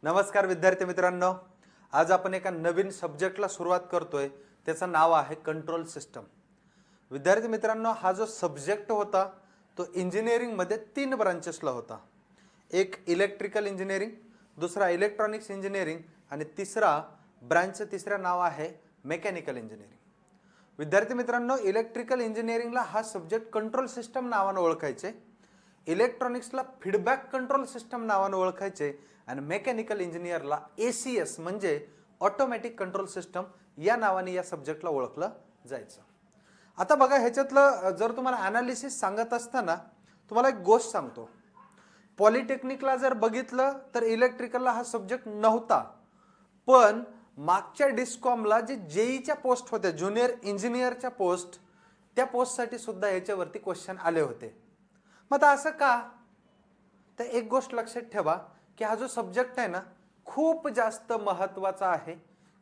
नमस्कार विद्यार्थी मित्रांनो, आज आपण एका नवीन सब्जेक्टला सुरुवात करतोय. त्याचं नाव आहे कंट्रोल सिस्टम. विद्यार्थी मित्रांनो, हा जो सब्जेक्ट होता तो इंजिनिअरिंग मध्ये 3 ब्रांचेसला होता. एक इलेक्ट्रिकल इंजिनिअरिंग, दुसरा इलेक्ट्रॉनिक्स इंजिनिअरिंग आणि तिसरा नाव आहे मेकॅनिकल इंजिनिअरिंग. विद्यार्थी मित्रांनो, इलेक्ट्रिकल इंजिनिअरिंगला हा सब्जेक्ट कंट्रोल सिस्टम नावाने ओळखायचे, इलेक्ट्रॉनिक्सला फीडबॅक कंट्रोल सिस्टम नावाने ओळखायचे आणि मेकॅनिकल इंजिनियरला ACS म्हणजे ऑटोमॅटिक कंट्रोल सिस्टम या नावाने या सब्जेक्टला ओळखलं जायचं. आता बघा, ह्याच्यातलं जर तुम्हाला ॲनालिसिस सांगत असताना तुम्हाला एक गोष्ट सांगतो. पॉलिटेक्निकला जर बघितलं तर इलेक्ट्रिकलला हा सब्जेक्ट नव्हता, पण मागच्या डिस्कॉमला जे जेईच्या पोस्ट होत्या, ज्युनियर इंजिनियरच्या पोस्ट, त्या पोस्टसाठी सुद्धा याच्यावरती क्वेश्चन आले होते. मग आता असं का? तर एक गोष्ट लक्षात ठेवा की हा जो सब्जेक्ट आहे ना, खूप जास्त महत्त्वाचा आहे.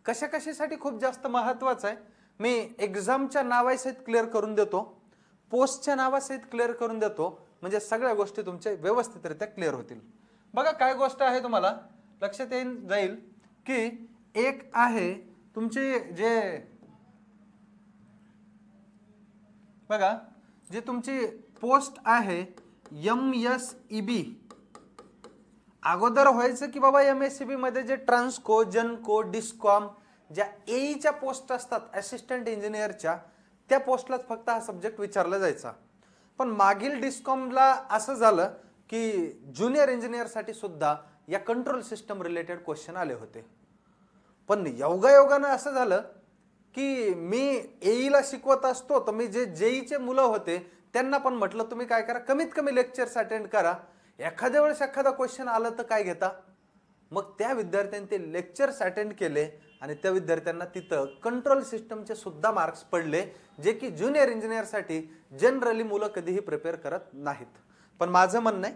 कशासाठी खूप जास्त महत्त्वाचा आहे मी एक्झामच्या नावासहित क्लिअर करून देतो, पोस्टच्या नावासहित क्लिअर करून देतो, म्हणजे सगळ्या गोष्टी तुमच्या व्यवस्थितरित्या क्लिअर होतील. बघा, काय गोष्ट आहे तुम्हाला लक्षात जाईल की एक आहे तुमची बघा, जी तुमची पोस्ट आहे MSEB. अगोदर व्हायचं की बाबा MSEB मध्ये जे ट्रान्सको, जनको, डिस्कॉम ज्या एईच्या पोस्ट असतात असिस्टंट इंजिनियरच्या, त्या पोस्टलाच फक्त हा सब्जेक्ट विचारला जायचा. पण मागील डिस्कॉमला असं झालं की ज्युनियर इंजिनियरसाठी सुद्धा या कंट्रोल सिस्टम रिलेटेड क्वेश्चन आले होते. पण योगायोगानं असं झालं की मी एईला शिकवत असतो, तर मी जे जेईचे मुलं होते त्यांना पण म्हटलं तुम्ही काय करा, कमीत कमी लेक्चर्स अटेंड करा, एखाद्या वेळेस एखादा क्वेश्चन आलं तर काय घेता. मग त्या विद्यार्थ्यांनी ते लेक्चर्स अटेंड केले आणि त्या विद्यार्थ्यांना तिथं कंट्रोल सिस्टमचे सुद्धा मार्क्स पडले, जे की ज्युनियर इंजिनियरसाठी जनरली मुलं कधीही प्रिपेअर करत नाहीत. पण माझं म्हणणं आहे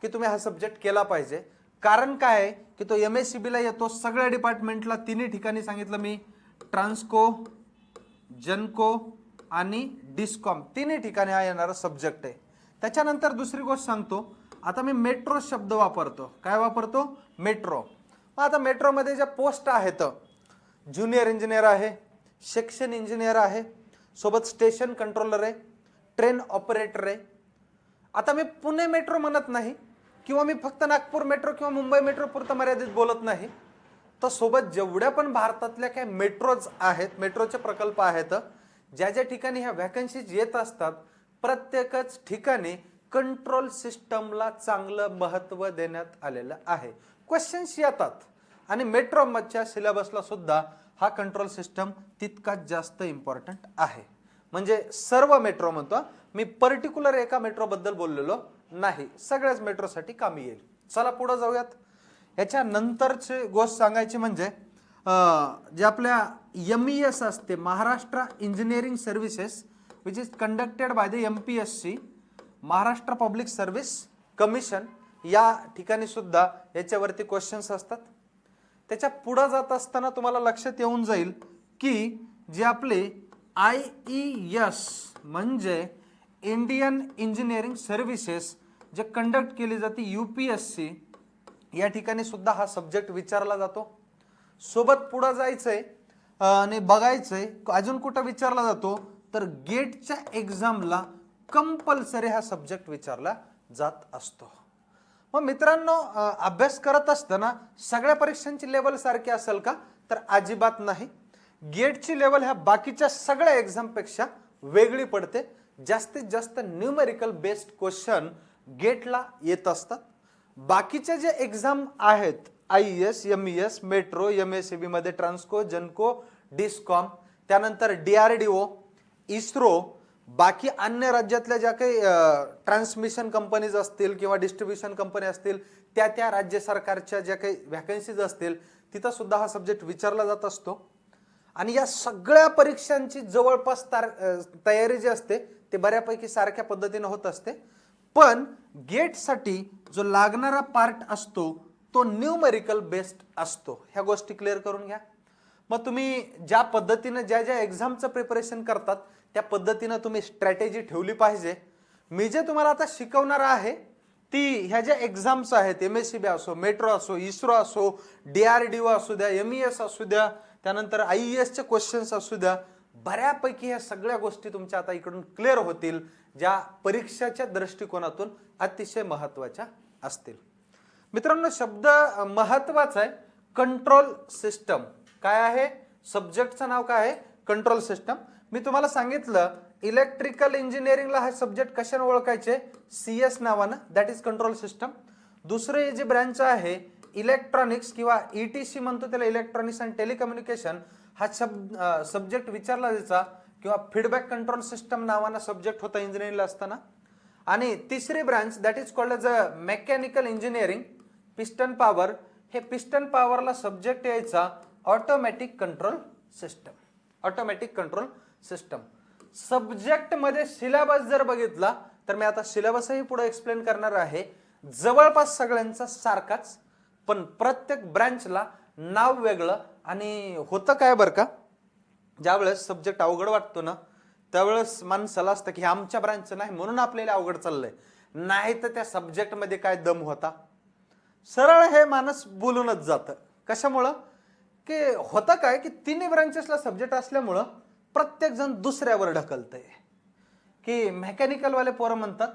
की तुम्ही हा सब्जेक्ट केला पाहिजे. कारण काय आहे की तो MSEBला येतो सगळ्या डिपार्टमेंटला, तिन्ही ठिकाणी सांगितलं मी, ट्रान्सको, जनको आणि डिस्कॉम तिन्ही ठिकाणी हा येणारा सब्जेक्ट आहे. त्याच्यानंतर दुसरी गोष्ट सांगतो, आता मी मेट्रो शब्द वापरतो. काय वापरतो? मेट्रो. आता मेट्रोमध्ये ज्या पोस्ट आहेत, ज्युनियर इंजिनियर आहे, सेक्शन इंजिनियर आहे, सोबत स्टेशन कंट्रोलर आहे, ट्रेन ऑपरेटर आहे. आता मी पुणे मेट्रो म्हणत नाही किंवा मी फक्त नागपूर मेट्रो किंवा मुंबई मेट्रो पुरतं मर्यादित बोलत नाही, तर सोबत जेवढ्या पण भारतातल्या काही मेट्रोज आहेत, मेट्रोचे प्रकल्प आहेत, ज्या ज्या ठिकाणी ह्या व्हॅकन्सीज येत असतात, प्रत्येकच ठिकाणी कंट्रोल सिस्टमला चांगलं महत्त्व देण्यात आलेलं आहे. क्वेश्चन्स येतात आणि मेट्रोच्या सिलेबसला सुद्धा हा कंट्रोल सिस्टम तितकाच जास्त इम्पॉर्टंट आहे. म्हणजे सर्व मेट्रो म्हणतो मी, पर्टिक्युलर एका मेट्रोबद्दल बोललेलो नाही, सगळ्याच मेट्रोसाठी कामी येईल. चला पुढे जाऊयात. याच्या नंतरची गोष्ट सांगायची म्हणजे जे आपल्या MES असते, Maharashtra engineering services, which is conducted by the MPSC, Maharashtra public service commission, या ठिकाणी सुद्धा याच्यावरती क्वेश्चन्स असतात. त्याच्या पुढे जात असताना तुम्हाला लक्षात येऊन जाईल की जे आपले IES म्हणजे इंडियन इंजिनिअरिंग सर्व्हिसेस जे कंडक्ट केली जाते UPSC, या ठिकाणी सुद्धा हा सब्जेक्ट विचारला जातो. सोबत पुढे जायचंय आणि बघायचंय अजून कुठं विचारला जातो, तर गेटच्या एक्झामला कंपल्सरी हा सब्जेक्ट विचारला जात असतो. मग मित्रांनो, अभ्यास करत असताना सगळ्या परीक्षांची लेवल सारखी असेल का? तर अजिबात नाही. गेटची लेवल ह्या बाकीच्या सगळ्या एक्झामपेक्षा वेगळी पडते. जास्तीत जास्त न्यूमेरिकल बेस्ड क्वेश्चन गेटला येत असतात. बाकीचे जे एक्झाम आहेत IES, MES, मेट्रो, MSEB मध्ये ट्रान्सको, जनको, डिस्कॉम, त्यानंतर DRDO, इस्रो, बाकी अन्य राज्यातल्या ज्या काही ट्रान्समिशन कंपनीज असतील किंवा डिस्ट्रीब्युशन कंपनी असतील, त्या राज्य सरकारच्या ज्या काही व्हॅकन्सीज असतील, तिथं सुद्धा हा सब्जेक्ट विचारला जात असतो. आणि या सगळ्या परीक्षांची जवळपास तयारी जी असते ते बऱ्यापैकी सारख्या पद्धतीने होत असते. पण गेटसाठी जो लागणारा पार्ट असतो तो न्यूमेरिकल बेस्ड असतो. ह्या गोष्टी क्लिअर करून घ्या. मग तुम्ही ज्या पद्धतीने ज्या एक्झामचं प्रिपरेशन करतात त्या पद्धतीने तुम्ही स्ट्रॅटेजी ठेवली पाहिजे. मी जे तुम्हाला आता शिकवणार आहे ती ह्या ज्या एक्झाम्स आहेत, MSCB असो, मेट्रो असो, इस्रो असो, DRDO असू द्या, MES असू द्या, त्यानंतर IAS चे क्वेश्चन्स असू द्या, बऱ्यापैकी ह्या सगळ्या गोष्टी तुमच्या आता इकडून क्लिअर होतील, ज्या परीक्षाच्या दृष्टिकोनातून अतिशय महत्त्वाच्या असतील. मित्रांनो, शब्द महत्त्वाचा आहे. कंट्रोल सिस्टम काय आहे? सब्जेक्टचं नाव काय आहे? Control system. मी तुम्हाला सांगितलं इलेक्ट्रिकल इंजिनिअरिंगला हा सब्जेक्ट कशाने ओळखायचे? CS नावानं, दॅट इज कंट्रोल सिस्टम. दुसरे जे ब्रँच आहे इलेक्ट्रॉनिक्स किंवा ETC म्हणतो त्याला, इलेक्ट्रॉनिक्स अँड टेलिकम्युनिकेशन, हा सब्जेक्ट विचारला जायचा, किंवा फीडबॅक कंट्रोल सिस्टम नावानं सब्जेक्ट होता इंजिनिअरिंगला असताना. आणि तिसरी branch that is called as a mechanical engineering, piston power. हे पिस्टन पॉवरला सब्जेक्ट यायचा automatic control system. Automatic control system subject मध्ये सिलेबस जर बघितला तर मी आता सिलेबसही पुढे एक्सप्लेन करणार आहे. जवळपास सगळ्यांचा सारखाच, पण प्रत्येक ब्रँचला नाव वेगळं. आणि होतं काय बरं का, ज्यावेळेस सब्जेक्ट अवघड वाटतो ना, त्यावेळेस माणसाला असतं की आमच्या ब्रँचचं नाही म्हणून आपल्याला अवघड चाललंय, नाही तर त्या सब्जेक्टमध्ये काय दम होता. सरळ हे माणूस बोलूनच जातं. कशामुळं की होतं काय की तिन्ही ब्रांचेसला सब्जेक्ट असल्यामुळं प्रत्येक जण दुसऱ्यावर ढकलतंय. की मेकॅनिकलवाले पोरं म्हणतात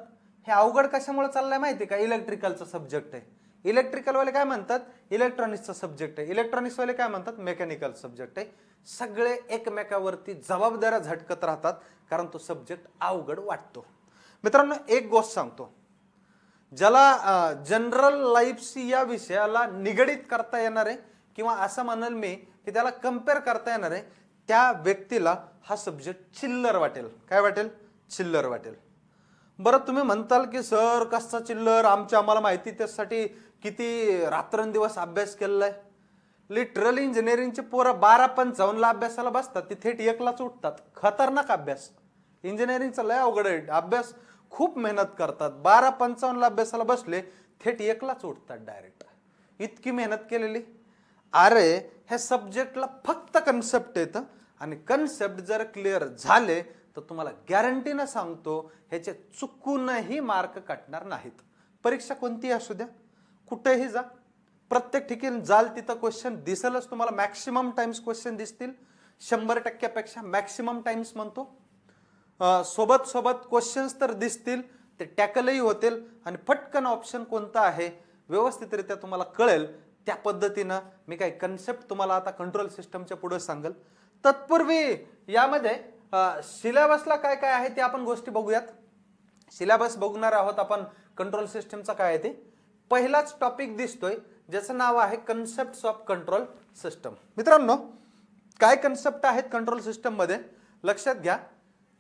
हे अवघड कशामुळे चाललंय माहिती का, इलेक्ट्रिकलचा सब्जेक्ट आहे. इलेक्ट्रिकलवाले काय म्हणतात इलेक्ट्रॉनिक्सचा सब्जेक्ट आहे. इलेक्ट्रॉनिक्सवाले काय म्हणतात मेकॅनिकल सब्जेक्ट आहे. सगळे एकमेकावरती जबाबदाऱ्या झटकत राहतात, कारण तो सब्जेक्ट अवघड वाटतो. मित्रांनो, एक गोष्ट सांगतो, ज्याला जनरल लाईफशी या विषयाला निगडीत करता येणार आहे, किंवा असं म्हणेल मी की त्याला कम्पेअर करता येणार आहे, त्या व्यक्तीला हा सब्जेक्ट चिल्लर वाटेल. काय वाटेल? चिल्लर वाटेल. बरं, तुम्ही म्हणताल की सर कसा चिल्लर, आम्हाला माहिती, त्यासाठी किती रात्रंदिवस अभ्यास केलेला आहे. लिटरली इंजिनिअरिंगचे पोरं 12:55 अभ्यासाला बसतात, ते थेट 1लाच उठतात. खतरनाक अभ्यास. इंजिनिअरिंगचा लय अवघड आहे अभ्यास, खूप मेहनत करतात. 12:55 अभ्यासाला बसले, थेट 1लाच उठतात डायरेक्ट. इतकी मेहनत केलेली. अरे ह्या सब्जेक्टला फक्त कन्सेप्ट येतं, आणि कन्सेप्ट जर क्लिअर झाले तर तुम्हाला गॅरंटीनं सांगतो ह्याचे चुकूनही मार्क काटणार नाहीत. परीक्षा कोणतीही असू द्या, कुठेही जा, प्रत्येक ठिकाणी जाल तिथं क्वेश्चन दिसेलच तुम्हाला. मॅक्सिमम टाइम्स क्वेश्चन दिसतील, 100% मॅक्सिमम टाइम्स म्हणतो. सोबत सोबत क्वेश्चन्स तर दिसतील, ते टॅकलही होतील, आणि फटकन ऑप्शन कोणता आहे व्यवस्थितरित्या तुम्हाला कळेल. त्या पद्धतीनं मी काही कन्सेप्ट तुम्हाला आता कंट्रोल सिस्टमच्या पुढे सांगेल. तत्पूर्वी यामध्ये सिलेबसला काय काय आहे ते आपण गोष्टी बघूयात. सिलेबस बघणार आहोत आपण कंट्रोल सिस्टमचा काय आहे ते. पहिलाच टॉपिक दिसतोय ज्याचं नाव आहे कन्सेप्ट्स ऑफ कंट्रोल सिस्टम. मित्रांनो, काय कन्सेप्ट आहेत कंट्रोल सिस्टम मध्ये लक्षात घ्या,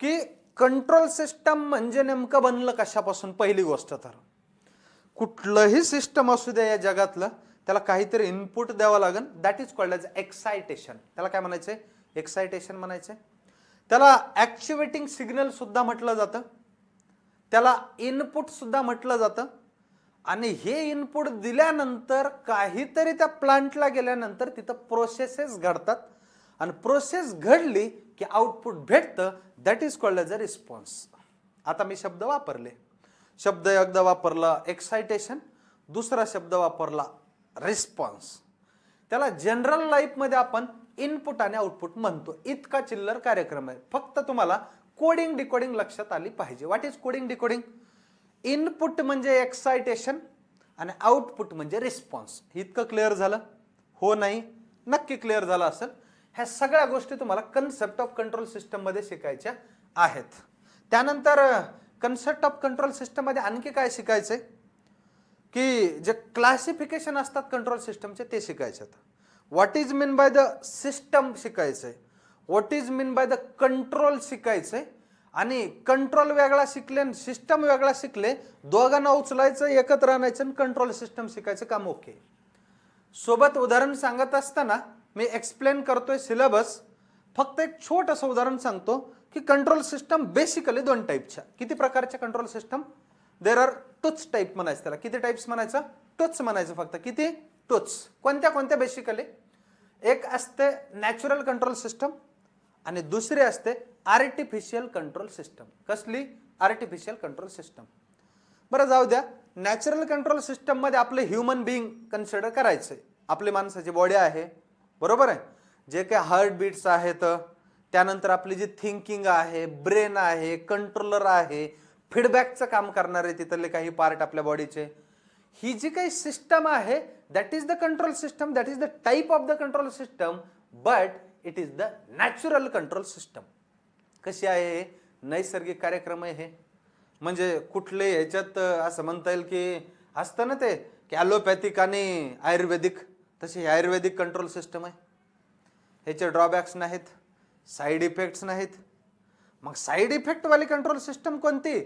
की कंट्रोल सिस्टम म्हणजे नेमकं बनलं कशापासून. पहिली गोष्ट तर कुठलंही सिस्टम असू द्या या जगातलं, त्याला काहीतरी इनपुट द्यावं लागेल. That is called as excitation. त्याला काय म्हणायचंय? एक्साइटेशन म्हणायचंय. त्याला ऍक्टिव्हेटिंग सिग्नल सुद्धा म्हटलं जातं, त्याला इनपुट सुद्धा म्हटलं जातं. आणि हे इनपुट दिल्यानंतर काहीतरी त्या प्लांटला गेल्यानंतर तिथं प्रोसेसेस घडतात, आणि प्रोसेस घडली की आउटपुट भेटतं. That is called as a response. आता मी शब्द वापरले, शब्द एकदा वापरला एक्साइटेशन, दुसरा शब्द वापरला रिस्पॉन्स. त्याला जनरल लाईफ मध्ये आपण इनपुट आणि आउटपुट म्हणतो. इतका चिल्लर कार्यक्रम आहे. फक्त तुम्हाला कोडिंग डिकोडिंग लक्षात आली पाहिजे. What is coding decoding? Input म्हणजे एक्साइटेशन आणि आउटपुट म्हणजे रिस्पॉन्स. इतकं क्लिअर झालं? हो नाही? नक्की क्लिअर झालं असेल. ह्या सगळ्या गोष्टी तुम्हाला कन्सेप्ट ऑफ कंट्रोल सिस्टम मध्ये शिकायच्या आहेत. त्यानंतर कन्सेप्ट ऑफ कंट्रोल सिस्टम मध्ये आणखी काय शिकायचंय, की जे क्लासिफिकेशन असतात कंट्रोल सिस्टमचे ते शिकायचे. What is mean by the system शिकायचंय, what is mean by the control शिकायचंय. आणि कंट्रोल वेगळा शिकले, सिस्टम वेगळा शिकले, दोघांना उचलायचं, एकत्र आणायचं आणि कंट्रोल सिस्टम शिकायचं काम ओके. सोबत उदाहरण सांगत असताना मी एक्सप्लेन करतोय सिलेबस. फक्त एक छोटंसं उदाहरण सांगतो की कंट्रोल सिस्टम बेसिकली 2 टाईपच्या. किती प्रकारच्या कंट्रोल सिस्टम? देर आर टूच टाईप म्हणायचं त्याला. किती टाईप्स म्हणायचं? टूच म्हणायचं फक्त. किती? टूच. कोणत्या कोणत्या बेसिकली? एक असते नॅचरल कंट्रोल सिस्टम आणि दुसरी असते आर्टिफिशियल कंट्रोल सिस्टम. कसली? Artificial control system. बरं जाऊ द्या, नॅचरल कंट्रोल सिस्टम मध्ये आपले ह्युमन बिईंग कन्सिडर करायचे. आपली माणसाची बॉडी आहे, बरोबर आहे, जे काही हार्ट बीट्स आहेत, त्यानंतर आपली जी थिंकिंग आहे, ब्रेन आहे, कंट्रोलर आहे, फीडबॅकचं काम करणारे तिथले काही पार्ट आपल्या बॉडीचे, ही जी काही सिस्टम आहे that is the control system, that is the type of the control system, but it is the natural control system. कशी आहे? नैसर्गिक कार्यक्रम आहे हे. म्हणजे कुठले ह्याच्यात असं म्हणता येईल की असतं ना ते की ॲलोपॅथिक आणि आयुर्वेदिक, तशी आयुर्वेदिक कंट्रोल सिस्टम आहे. ह्याचे ड्रॉबॅक्स नाहीत, साईड इफेक्ट्स नाहीत. मग साईड इफेक्टवाली कंट्रोल सिस्टम कोणती?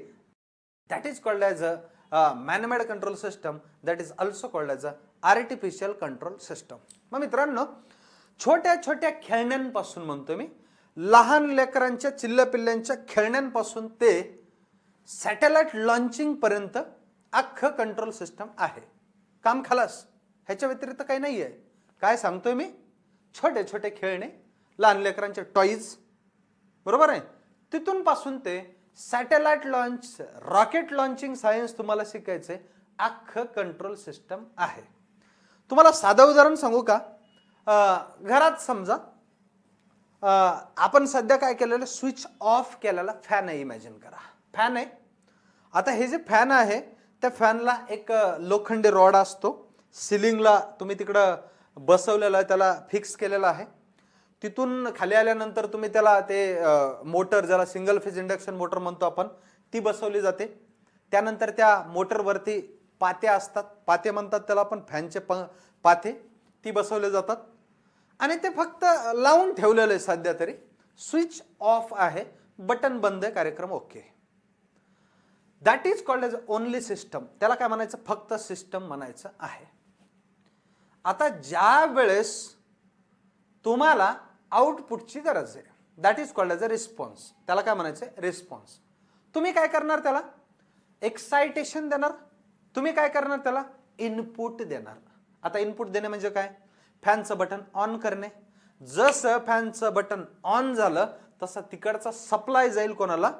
That is called as a man-made control system, that is also called as a artificial control system. मग मित्रांनो, छोट्या छोट्या खेळण्यांपासून म्हणतो मी, लहान लेकरांच्या चिल्लपिल्ल्यांच्या खेळण्यांपासून ते सॅटेलाइट लॉन्चिंग पर्यंत अख्खं कंट्रोल सिस्टम आहे. काम खलास, ह्याच्या व्यतिरिक्त काही नाही आहे. काय सांगतोय मी? छोटे छोटे खेळणे, लहान लेकरांचे टॉईज, बरोबर आहे, तिथून पासून ते satellite launch, rocket launching science तुम्हाला शिकायचंय, अख्खं कंट्रोल सिस्टम आहे. तुम्हाला साधं उदाहरण सांगू का? घरात समजा आपण सध्या काय केलेलं, स्विच ऑफ केलेला फॅन आहे, इमॅजिन करा. फॅन आहे. आता हे जे फॅन आहे त्या फॅनला एक लोखंडी रॉड असतो, सिलिंगला तुम्ही तिकडं बसवलेला आहे, त्याला फिक्स केलेला आहे. तिथून खाली आल्यानंतर तुम्ही त्याला ते मोटर, ज्याला सिंगल फेज इंडक्शन मोटर म्हणतो आपण, ती बसवली जाते. त्यानंतर त्या मोटरवरती पाते असतात, पाते म्हणतात त्याला आपण, फॅनचे पाते, ती बसवले जातात आणि ते फक्त लावून ठेवलेलं आहे सध्या तरी. स्विच ऑफ आहे, बटन बंद आहे, कार्यक्रम okay. That is called as only system. त्याला काय म्हणायचं? फक्त सिस्टम म्हणायचं आहे. आता ज्या वेळेस तुम्हाला आउटपुटची गरज आहे, that is called as a response. त्याला काय म्हणायचं? रिस्पॉन्स. तुम्ही काय करणार? त्याला एक्साइटेशन देणार. तुम्ही काय करणार? त्याला इनपुट देणार. आता इनपुट देणे म्हणजे काय? फॅनचं बटन ऑन करणे. जसं फॅनचं बटन ऑन झालं तसं तिकडचा सप्लाय जाईल कोणाला?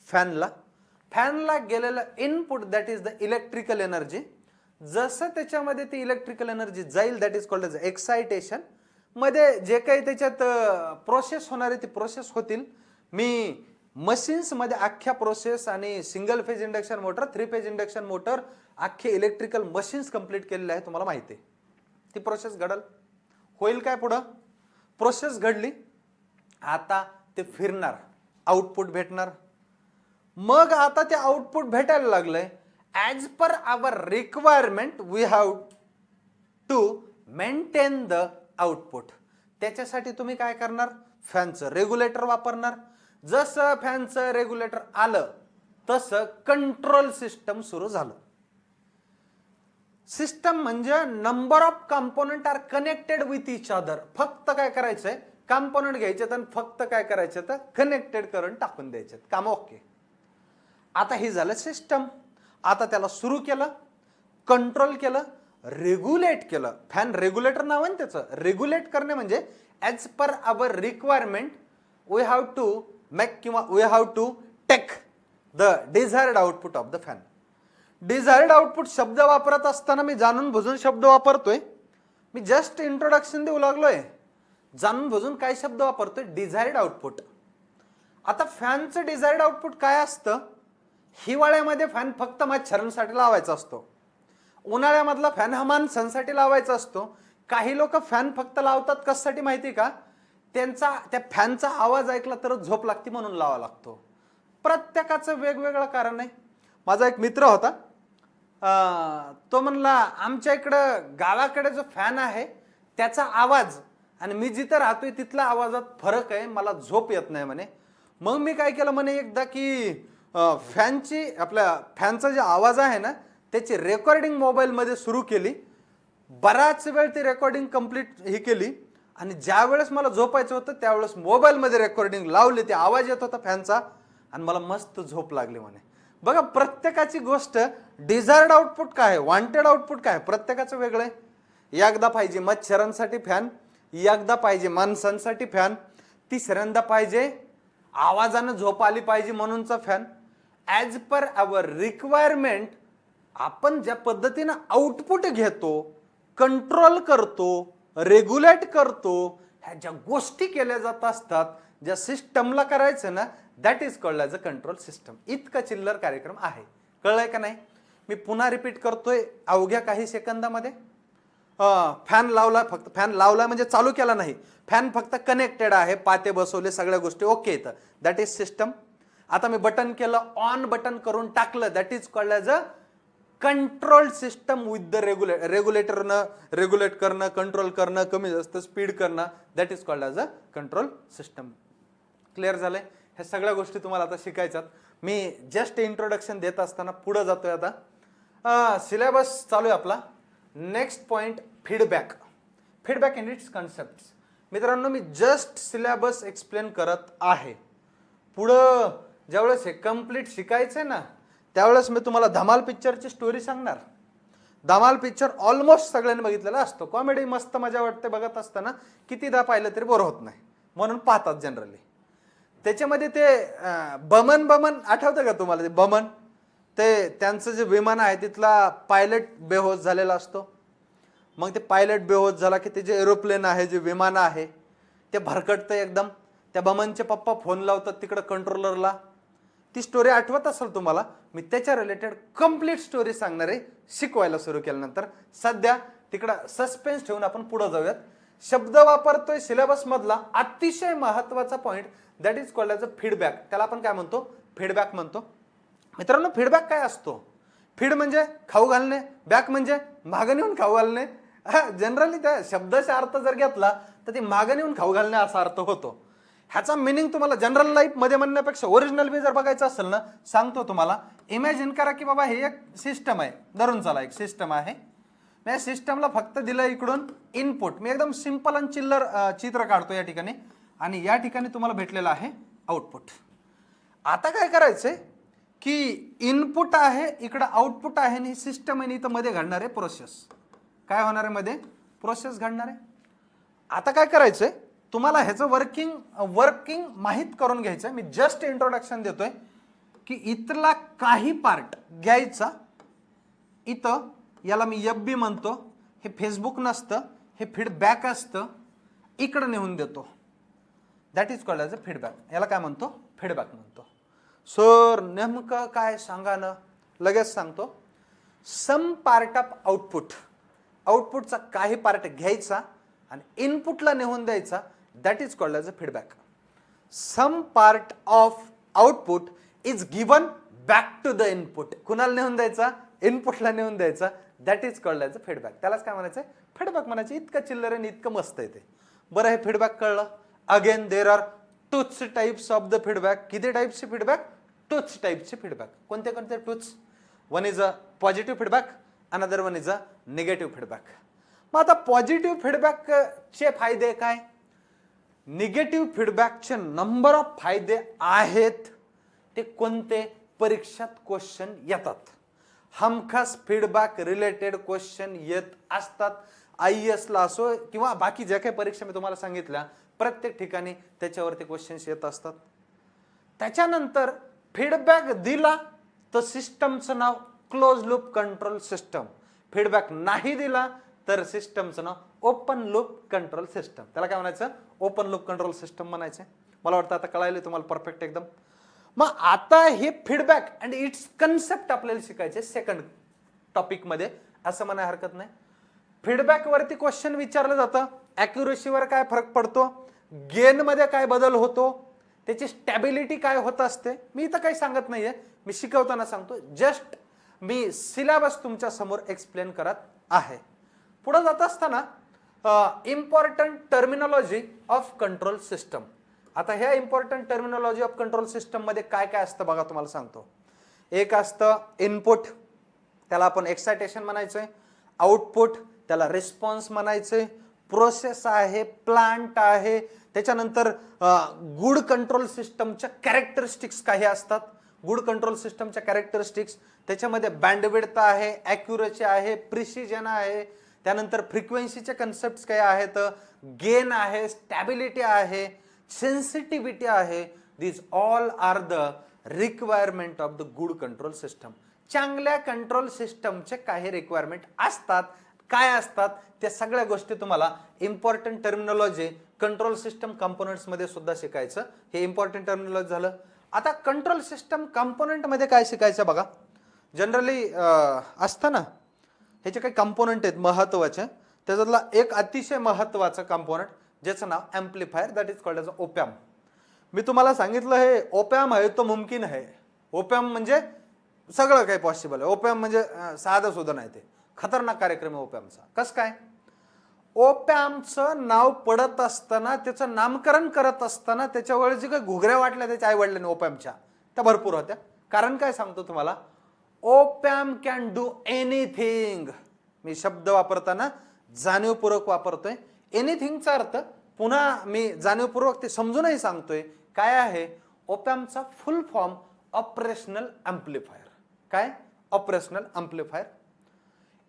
फॅनला. फॅनला गेलेलं input that is the electrical energy. जसं त्याच्यामध्ये ती इलेक्ट्रिकल एनर्जी जाईल that is called as excitation. मध्ये जे काही त्याच्यात प्रोसेस होणार आहे ती प्रोसेस होतील. मी मशीन्समध्ये अख्ख्या प्रोसेस आणि single phase induction motor, 3 phase induction motor, अख्खे इलेक्ट्रिकल मशीन्स कंप्लीट केलेले आहे, तुम्हाला माहिती आहे. ती प्रोसेस घडल. होईल काय पुढं? प्रोसेस घडली, आता ते फिरणार, आउटपुट भेटणार. मग आता ते आउटपुट भेटायला लागलंय. As per our requirement we have to maintain the output. त्याच्यासाठी तुम्ही काय करणार? फॅनचं रेग्युलेटर वापरणार. जसं फॅनचं रेग्युलेटर आलं तसं कंट्रोल सिस्टम सुरू झालं. सिस्टम म्हणजे number of component are connected with each other. फक्त काय करायचंय? कंपोनेंट घ्यायचे आणि फक्त काय करायचं? तर कनेक्टेड करून टाकून द्यायचे, काम ओके. आता हे झालं सिस्टम. आता त्याला सुरू केलं, कंट्रोल केलं, रेग्युलेट केलं. फॅन रेग्युलेटर नाव आहे त्याचं. रेग्युलेट करणे म्हणजे as per our requirement we have to make किंवा we have to take the desired output of the fan. Desired output शब्द वापरत असताना मी जाणून बुजून शब्द वापरतोय. मी जस्ट इंट्रोडक्शन देऊ लागलोय. जाणून बुजून काय शब्द वापरतोय? Desired output. आता फॅनचं डिझायर्ड आउटपुट काय असतं? हिवाळ्यामध्ये फॅन फक्त मच्छरांसाठी लावायचा असतो. उन्हाळ्यामधला फॅन हा माणसांसाठी लावायचा असतो. काही लोक फॅन फक्त लावतात कशासाठी माहिती का? त्या फॅनचा आवाज ऐकला तर झोप लागते म्हणून लावा लागतो. प्रत्येकाचं वेगवेगळं कारण आहे. माझा एक मित्र होता, तो म्हणला आमच्या इकडं गावाकडे जो फॅन आहे त्याचा आवाज आणि मी जिथं राहतोय तिथला आवाजात फरक आहे, मला झोप येत नाही म्हणे. मग मी काय केलं म्हणे एकदा की आपल्या फॅनचा जे आवाज आहे ना त्याची रेकॉर्डिंग मोबाईलमध्ये सुरू केली. बराच वेळ ती रेकॉर्डिंग कंप्लीट ही केली आणि ज्या वेळेस मला झोपायचं होतं त्यावेळेस मोबाईलमध्ये रेकॉर्डिंग लावली. ते आवाज येत होता फॅनचा आणि मला मस्त झोप लागली म्हणे. बघा, प्रत्येकाची गोष्ट, डिझायर्ड आउटपुट काय, वॉन्टेड आउटपुट काय, प्रत्येकाचं वेगळं आहे. एकदा पाहिजे मच्छरांसाठी फॅन, एकदा पाहिजे माणसांसाठी फॅन, तिसऱ्यांदा पाहिजे आवाजानं झोप आली पाहिजे म्हणूनचा fan. As per our requirement आपण ज्या पद्धतीनं आउटपुट घेतो, कंट्रोल करतो, रेग्युलेट करतो, ह्या ज्या गोष्टी केल्या जात असतात, ज्या सिस्टमला करायचं ना, that is called as a control system. इतका चिल्लर कार्यक्रम आहे. कळलंय का नाही? मी पुन्हा रिपीट करतोय अवघ्या काही सेकंदामध्ये. फॅन लावला, फक्त फॅन लावला म्हणजे चालू केला नाही, फॅन फक्त कनेक्टेड आहे, पाते बसवले, सगळ्या गोष्टी ओके येतं, दॅट इज सिस्टम. आता मी बटन केलं, ऑन बटन करून टाकलं, that is called as a control system with the रेग्युलेटरनं रेग्युलेट करणं, कंट्रोल करणं, कमी जास्त स्पीड करणं, that is called as a control system. Clear झालंय? ह्या सगळ्या गोष्टी तुम्हाला आता शिकायच्यात. मी जस्ट इंट्रोडक्शन देत असताना पुढे जातोय. आता सिलेबस चालू आहे आपला. Next point, feedback. Feedback in its concept. मित्रांनो, मी जस्ट सिलेबस एक्सप्लेन करत आहे. पुढं ज्यावेळेस हे कम्प्लीट शिकायचंय ना, त्यावेळेस मी तुम्हाला धमाल पिक्चरची स्टोरी सांगणार. धमाल पिक्चर ऑलमोस्ट सगळ्यांनी बघितलेला असतो. कॉमेडी मस्त मजा वाटते बघत असताना, कितीदा पाहिलं तरी बोर होत नाही, म्हणून पाहतात जनरली. त्याच्यामध्ये ते बमन आठवतं का तुम्हाला? ते बमन, ते त्यांचं जे विमान आहे तिथला पायलट बेहोश झालेला असतो. मग ते पायलट बेहोश झाला की ते जे एरोप्लेन आहे, जे विमान आहे, ते भरकटतं एकदम. त्या बमनचे पप्पा फोन लावतात तिकडं कंट्रोलरला. ती स्टोरी आठवत असेल तुम्हाला. मी त्याच्या रिलेटेड कम्प्लीट स्टोरी सांगणार आहे शिकवायला सुरू केल्यानंतर. सध्या तिकडं सस्पेन्स ठेवून आपण पुढे जाऊयात. शब्द वापरतोय सिलेबस मधला अतिशय महत्वाचा point, that is called as a feedback. त्याला आपण काय म्हणतो? फीडबॅक म्हणतो. मित्रांनो, फीडबॅक काय असतो? फीड म्हणजे खाऊ घालणे, बॅक म्हणजे मागं नेऊन खाऊ घालणे. जनरली त्या शब्दाचा अर्थ जर घेतला तर ते मागं नेऊन खाऊ घालणे असा अर्थ होतो. ह्याचा मिनिंग तुम्हाला जनरल लाईफ मध्ये म्हणण्यापेक्षा ओरिजिनल वे जर बघायचं असेल ना, सांगतो तुम्हाला. इमॅजिन करा की बाबा हे एक सिस्टम आहे, धरून चला एक सिस्टम आहे. या सिस्टमला फक्त दिलं इकडून इनपुट. मी एकदम सिंपल आणि चिल्लर चित्र काढतो या ठिकाणी, आणि या ठिकाणी तुम्हाला भेटलेलं आहे आउटपुट. आता काय करायचंय की इनपुट आहे, इकडं आउटपुट आहे, आणि सिस्टम आहे, इथं मध्ये घडणार आहे प्रोसेस. काय होणार आहे? मध्ये प्रोसेस घडणार आहे. आता काय करायचंय, तुम्हाला ह्याचं वर्किंग माहीत करून घ्यायचं. मी जस्ट इंट्रोडक्शन देतोय की इथला काही पार्ट घ्यायचा, इथं याला मी FB म्हणतो, हे फेसबुक नसतं, हे फीडबॅक असतं, इकडं नेऊन देतो. That is called as a feedback. याला काय म्हणतो? फीडबॅक म्हणतो. सर नेमकं काय सांगा ना? लगेच सांगतो. सम पार्ट ऑफ आउटपुट, आउटपुटचा काही पार्ट घ्यायचा आणि इनपुटला नेऊन द्यायचा, that is called as a feedback. Some part of output is given back to the input. कुणाला नेऊन द्यायचा? इनपुटला नेऊन द्यायचा, that is called as a feedback. त्यालाच काय म्हणायचं? फीडबॅक म्हणायचं. इतकं चिल्लर आणि इतकं मस्त आहे ते. बरं, हे फीडबॅक कळलं. अगेन देर आर टूच टाइप्स ऑफ द फीडबॅक. किती टाइप्सचे फीडबॅक? टूच टाइप्सचे फीडबॅक. कोणते कोणते टूच? One is a positive feedback, another one is a negative feedback. मग आता पॉझिटिव्ह फीडबॅकचे फायदे काय? निगेटिव्ह फीडबॅकचे नंबर ऑफ फायदे आहेत. ते कोणते? परीक्षात क्वेश्चन येतात. हमखास फीडबॅक रिलेटेड क्वेश्चन येत असतात. IAS ला असो किंवा बाकी ज्या काही परीक्षा मी तुम्हाला सांगितल्या, प्रत्येक ठिकाणी त्याच्यावरती क्वेश्चन्स येत असतात. त्याच्यानंतर फीडबॅक दिला तर सिस्टमचं नाव close loop control system. Feedback नाही दिला तर सिस्टमचं नाव ओपन लूप कंट्रोल सिस्टम. त्याला काय म्हणायचं? ओपन लूप कंट्रोल सिस्टम म्हणायचं. मला वाटतं आता कळायला तुम्हाला परफेक्ट एकदम. मग आता हे फीडबॅक अँड इट्स कन्सेप्ट आपल्याला शिकायचे सेकंड टॉपिक मध्ये, असं म्हणायला हरकत नाही. फीडबॅक वरती क्वेश्चन विचारलं जातं. ॲक्युरेसीवर काय फरक पडतो? गेन मध्ये काय बदल होतो? त्याची स्टॅबिलिटी काय होत असते? मी इथं काही सांगत नाहीये, मी शिकवताना सांगतो. जस्ट मी सिलेबस तुमच्या समोर एक्सप्लेन करत आहे. पुढे जात असताना important terminology of control system. आता ह्या important terminology of control system मध्ये काय काय असतं बघा, तुम्हाला सांगतो. एक असतं इनपुट, त्याला आपण एक्सायटेशन म्हणायचंय. आउटपुट, त्याला रिस्पॉन्स म्हणायचंय. प्रोसेस आहे, प्लांट आहे. त्याच्यानंतर गुड कंट्रोल सिस्टमच्या कॅरेक्टरिस्टिक्स काही असतात. गुड कंट्रोल सिस्टमच्या कॅरेक्टरिस्टिक्स त्याच्यामध्ये बँडविड्थ आहे, ॲक्युरेसी आहे, प्रिसिजन आहे. त्यानंतर फ्रिक्वेन्सीचे कन्सेप्ट काय आहेत, गेन आहे, स्टॅबिलिटी आहे, सेन्सिटिव्हिटी आहे. This all are the requirement of the good control system. चांगल्या कंट्रोल सिस्टमचे काही रिक्वायरमेंट असतात. काय असतात त्या सगळ्या गोष्टी तुम्हाला important terminology control system components मध्ये सुद्धा शिकायचं. हे इम्पॉर्टंट टर्मिनॉलॉजी झालं. आता कंट्रोल सिस्टम कंपोनेंट मध्ये काय शिकायचं बघा. जनरली असतं ना, ह्याचे काही कंपोनेंट आहेत महत्वाचे. त्याच्यातला एक अतिशय महत्वाचा कंपोनेंट ज्याचं नाव amplifier, that is called as op amp. मी तुम्हाला सांगितलं हे ओपॅम्प आहे तो मुमकिन आहे. ओपॅम्प म्हणजे सगळं काही पॉसिबल आहे. ओपॅम्प म्हणजे साधं सुद्धा नाही, ते खतरनाक कार्यक्रम आहे ओपॅम्पचा. कसं काय? ओपॅम्पचं नाव पडत असताना, त्याचं नामकरण करत असताना त्याच्यावर जे काही घुगऱ्या वाटल्या त्याच्या आई वडिलांनी ओपॅम्पच्या, त्या भरपूर होत्या. कारण काय सांगतो तुम्हाला, ओपॅम्प कॅन डू एनिथिंग. मी शब्द वापरताना जाणीवपूर्वक वापरतोय. एनिथिंगचा अर्थ पुन्हा मी जाणीवपूर्वक ते समजूनही सांगतोय. काय आहे ओपॅम्पचा फुल फॉर्म? Operational amplifier. काय? Operational amplifier.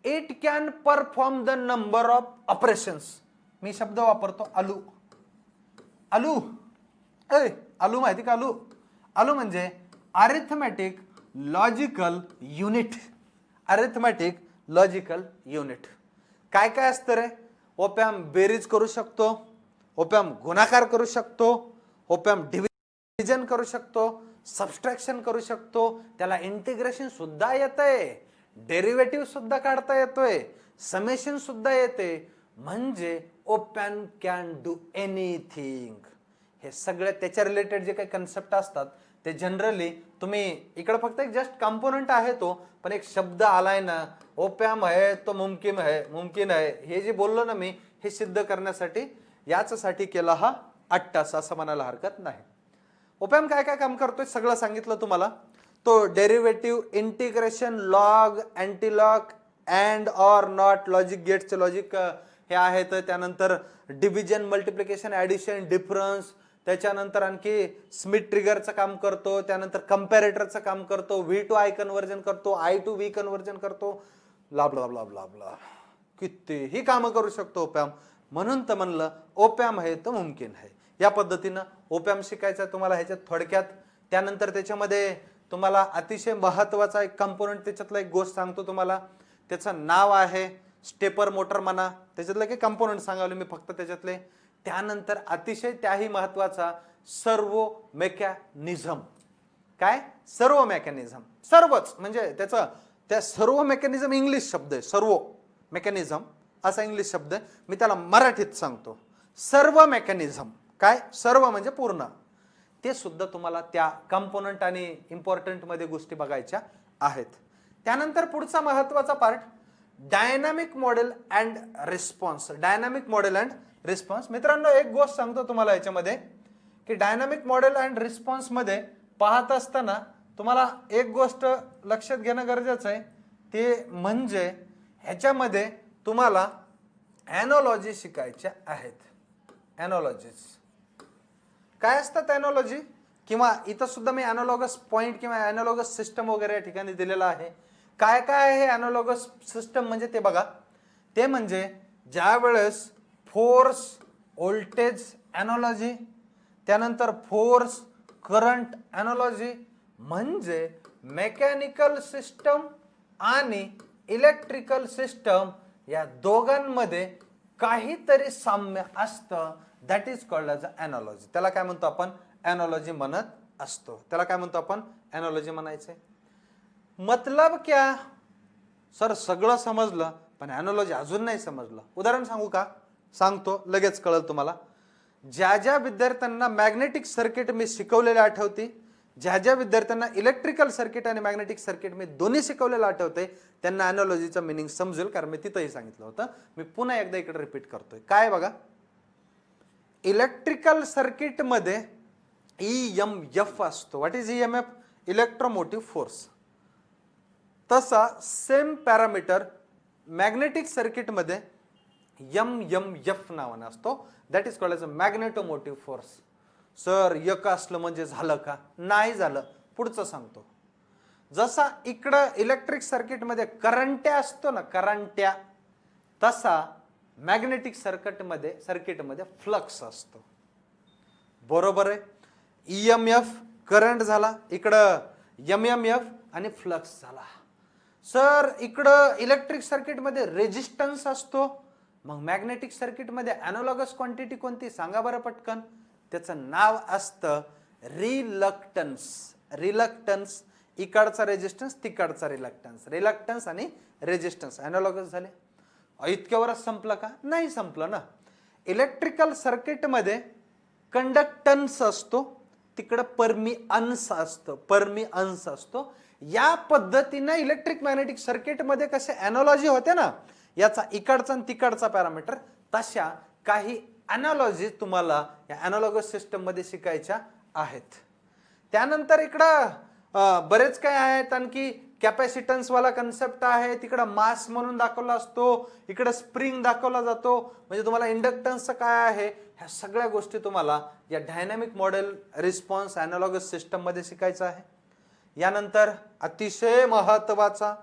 It can perform the number of operations. मी शब्द वापरतो अलू. अलू अलू माहिती का? अलू अलू म्हणजे arithmetic logical unit. Arithmetic logical unit. काय काय असतं रे? ओपॅम्प बेरीज करू शकतो, ओपॅम्प गुणाकार करू शकतो, ओपॅम्प डिव्हिजन करू शकतो, सबस्ट्रॅक्शन करू शकतो, त्याला इंटिग्रेशन सुद्धा येतंय, डेरिव्हेटिव्ह सुद्धा काढता येतोय, समेशन सुद्धा येते. म्हणजे ओपॅम्प कॅन डू एनिथिंग. हे सगळे त्याच्या रिलेटेड जे काही कन्सेप्ट असतात ते जनरली तुम्ही इकडे फक्त एक जस्ट कंपोनेंट आहे तो, पण एक शब्द आलाय ना ओपॅम्प आहे तो मुमकिन आहे, मुमकिन आहे, हे जे बोललो ना मी, हे सिद्ध करण्यासाठी याच्यासाठी केला हा अट्टास असं म्हणायला हरकत नाही. ओपॅम्प काय काय काम करतोय सगळं सांगितलं तुम्हाला. तो derivative, integration, log, antilog, and or not, logic गेट्सचे लॉजिक हे आहेत. त्यानंतर डिव्हिजन, मल्टिप्लिकेशन, ॲडिशन, डिफरन्स, त्याच्यानंतर आणखी स्मिथ ट्रिगरचं काम करतो, त्यानंतर कंपॅरेटरचं काम करतो, V to I कन्व्हर्जन करतो, I to V कन्व्हर्जन करतो, blah blah blah blah blah, कितीही कामं करू शकतो ओपॅम्प. म्हणून तर म्हणलं ओपॅम्प आहे तो मुमकिन आहे. या पद्धतीनं ओपॅम्प शिकायचं तुम्हाला ह्याच्यात थोडक्यात. त्यानंतर त्याच्यामध्ये तुम्हाला अतिशय महत्वाचा एक कंपोनेंट, त्याच्यातला एक गोष्ट सांगतो तुम्हाला, त्याचं नाव आहे स्टेपर मोटर म्हणा. त्याच्यातले काही कंपोनेंट सांगावले मी फक्त त्याच्यातले. त्यानंतर अतिशय त्याही महत्वाचा सर्वो मेकॅनिझम. काय? सर्वो मेकॅनिझम. सर्वच म्हणजे त्याचं, त्या सर्व मेकॅनिझम इंग्लिश शब्द आहे. सर्वो मेकॅनिझम असा इंग्लिश शब्द आहे. मी त्याला मराठीत सांगतो सर्व मेकॅनिझम. काय? सर्व म्हणजे पूर्ण. ते सुद्धा तुम्हाला त्या कंपोनेंट आणि इम्पॉर्टंट मध्ये गोष्टी बघायच्या आहेत. त्यानंतर पुढचा महत्वाचा part dynamic model and response. Dynamic model and response. मित्रांनो एक गोष्ट सांगतो तुम्हाला याच्यामध्ये की डायनामिक मॉडेल अँड रिस्पॉन्स मध्ये पाहत असताना तुम्हाला एक गोष्ट लक्षात घेणं गरजेचं आहे. ते म्हणजे ह्याच्यामध्ये तुम्हाला ॲनॉलॉजी शिकायच्या आहेत. ॲनॉलॉजीज काय असतात? ॲनॉलॉजी किंवा इथं सुद्धा मी ॲनॉलॉगस पॉइंट किंवा ॲनॉलॉगस सिस्टम वगैरे या ठिकाणी दिलेला आहे. काय काय आहे ॲनॉलॉगस सिस्टम म्हणजे ते बघा. ते म्हणजे ज्या वेळेस फोर्स व्होल्टेज ॲनॉलॉजी, त्यानंतर फोर्स करंट ॲनॉलॉजी, म्हणजे मेकॅनिकल सिस्टम आणि इलेक्ट्रिकल सिस्टम या दोघांमध्ये काहीतरी साम्य असतं. That is called as analogy. त्याला काय म्हणतो आपण? ॲनॉलॉजी म्हणत असतो. त्याला काय म्हणतो आपण? ॲनॉलॉजी म्हणायचे. मतलब क्या? सर सगळं समजलं पण ॲनॉलॉजी अजून नाही समजलं. उदाहरण सांगू का? सांगतो, लगेच कळेल तुम्हाला. ज्या ज्या विद्यार्थ्यांना मॅग्नेटिक सर्किट मी शिकवलेले आठवते, ज्या ज्या विद्यार्थ्यांना इलेक्ट्रिकल सर्किट आणि मॅग्नेटिक सर्किट मी दोन्ही शिकवलेलं आठवते, त्यांना ॲनॉलॉजीचा मिनिंग समजेल, कारण मी तिथंही सांगितलं होतं. मी पुन्हा एकदा इकडे रिपीट करतोय. काय बघा, इलेक्ट्रिकल सर्किट मध्ये EMF असतो. What is EMF? Electromotive force. तसा सेम पॅरामीटर मॅग्नेटिक सर्किट मध्ये MMF नावाने असतो. That is called as a magnetomotive force. Sir एक असलं म्हणजे झालं का? नाही झालं. पुढचं सांगतो. जसा इकडं इलेक्ट्रिक सर्किट मध्ये करंट्या असतो ना, करंट्या, तसा मॅग्नेटिक सर्किट मध्ये फ्लक्स असतो. बरोबर आहे? EMF करंट झाला, इकडं MMF आणि फ्लक्स झाला. सर इकडं इलेक्ट्रिक सर्किट मध्ये रेजिस्टन्स असतो, मग मॅग्नेटिक सर्किट मध्ये अॅनालॉगस क्वांटिटी कोणती सांगा बरं पटकन. त्याचं नाव असतं रिलक्टन्स. रिलक्टन्स, इकडचा रेजिस्टन्स तिकडचा रिलक्टन्स, रिलक्टन्स आणि रेजिस्टन्स अॅनालॉगस झाले. इतक्यावरच संपलं का? नाही संपलं ना. इलेक्ट्रिकल सर्किट मध्ये कंडक्टन्स असतो, तिकडं परमिअन्स असतं, परमिअन्स असतो. या पद्धतीने इलेक्ट्रिक मॅग्नेटिक सर्किट मध्ये कसे अॅनालॉजी होते ना, याचा इकडचा आणि तिकडचा पॅरामीटर, तशा काही अॅनालॉजी तुम्हाला या अॅनालॉगस सिस्टम मध्ये शिकायच्या आहेत. त्यानंतर इकडं बरेच काय आहेत आणखी. कॅपॅसिटन्स वाला कन्सेप्ट आहे, तिकडं मास म्हणून दाखवला असतो, इकडं स्प्रिंग दाखवला जातो. म्हणजे तुम्हाला इंडक्टन्सचं काय आहे, ह्या सगळ्या गोष्टी तुम्हाला या डायनॅमिक मॉडेल रिस्पॉन्स अॅनालॉगस सिस्टम मध्ये शिकायचं आहे. यानंतर अतिशय महत्वाचा,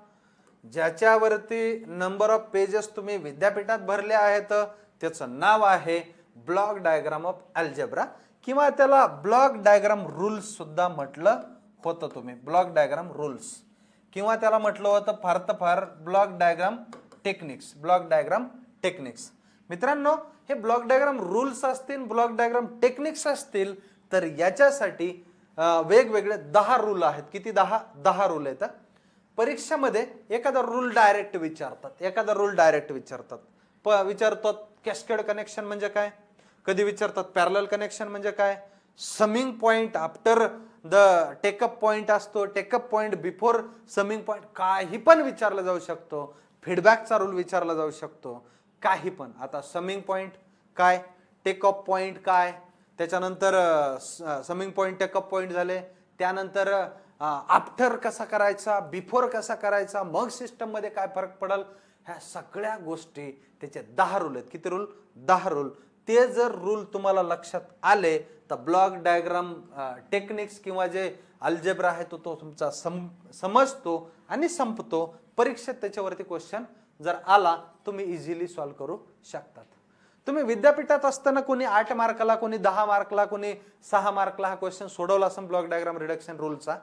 ज्याच्यावरती नंबर ऑफ पेजेस तुम्ही विद्यापीठात भरले आहेत, त्याचं नाव आहे ब्लॉक डायग्राम ऑफ अल्जेब्रा, किंवा त्याला ब्लॉक डायग्राम रूल्स सुद्धा म्हटलं होतं. तुम्ही ब्लॉक डायग्राम रूल्स किंवा त्याला म्हटलं होतं फार तर फार block diagram techniques. Block diagram techniques मित्रांनो, हे ब्लॉक डायग्राम रूल्स असतील, ब्लॉक डायग्राम टेक्निक्स असतील, तर याच्यासाठी वेगवेगळे 10 रूल आहेत. किती? 10 रूल आहेत. परीक्षेमध्ये एखादा रूल डायरेक्ट विचारतात, एखादा रूल डायरेक्ट विचारतात. कॅस्केड कनेक्शन म्हणजे काय, कधी विचारतात पॅरलल कनेक्शन म्हणजे काय, summing point after the take up point असतो, take up point before summing point, काही पण विचारलं जाऊ शकतो. फीडबॅकचा रूल विचारला जाऊ शकतो, काही पण. आता समिंग पॉइंट काय, टेकअप पॉइंट काय, त्याच्यानंतर समिंग पॉइंट टेकअप पॉइंट झाले, त्यानंतर आफ्टर कसा करायचा, बिफोर कसा करायचा, मग सिस्टम मध्ये काय फरक पडेल, ह्या सगळ्या गोष्टी त्याचे 10 रूल आहेत. किती रूल? 10 रूल. ते जर रूल तुम्हाला लक्षात आले तर ब्लॉक डायग्राम टेक्निक्स किंवा जे अल्जेब्रा आहे तो तुमचा समजतो आणि संपतो. परीक्षेत त्याच्यावरती क्वेश्चन जर आला तुम्ही इझिली सॉल्व्ह करू शकतात. तुम्ही विद्यापीठात असताना कोणी 8 मार्कला, कोणी 10 मार्कला, कोणी 6 मार्कला हा क्वेश्चन सोडवला असेल ब्लॉक डायग्राम रिडक्शन रूलचा.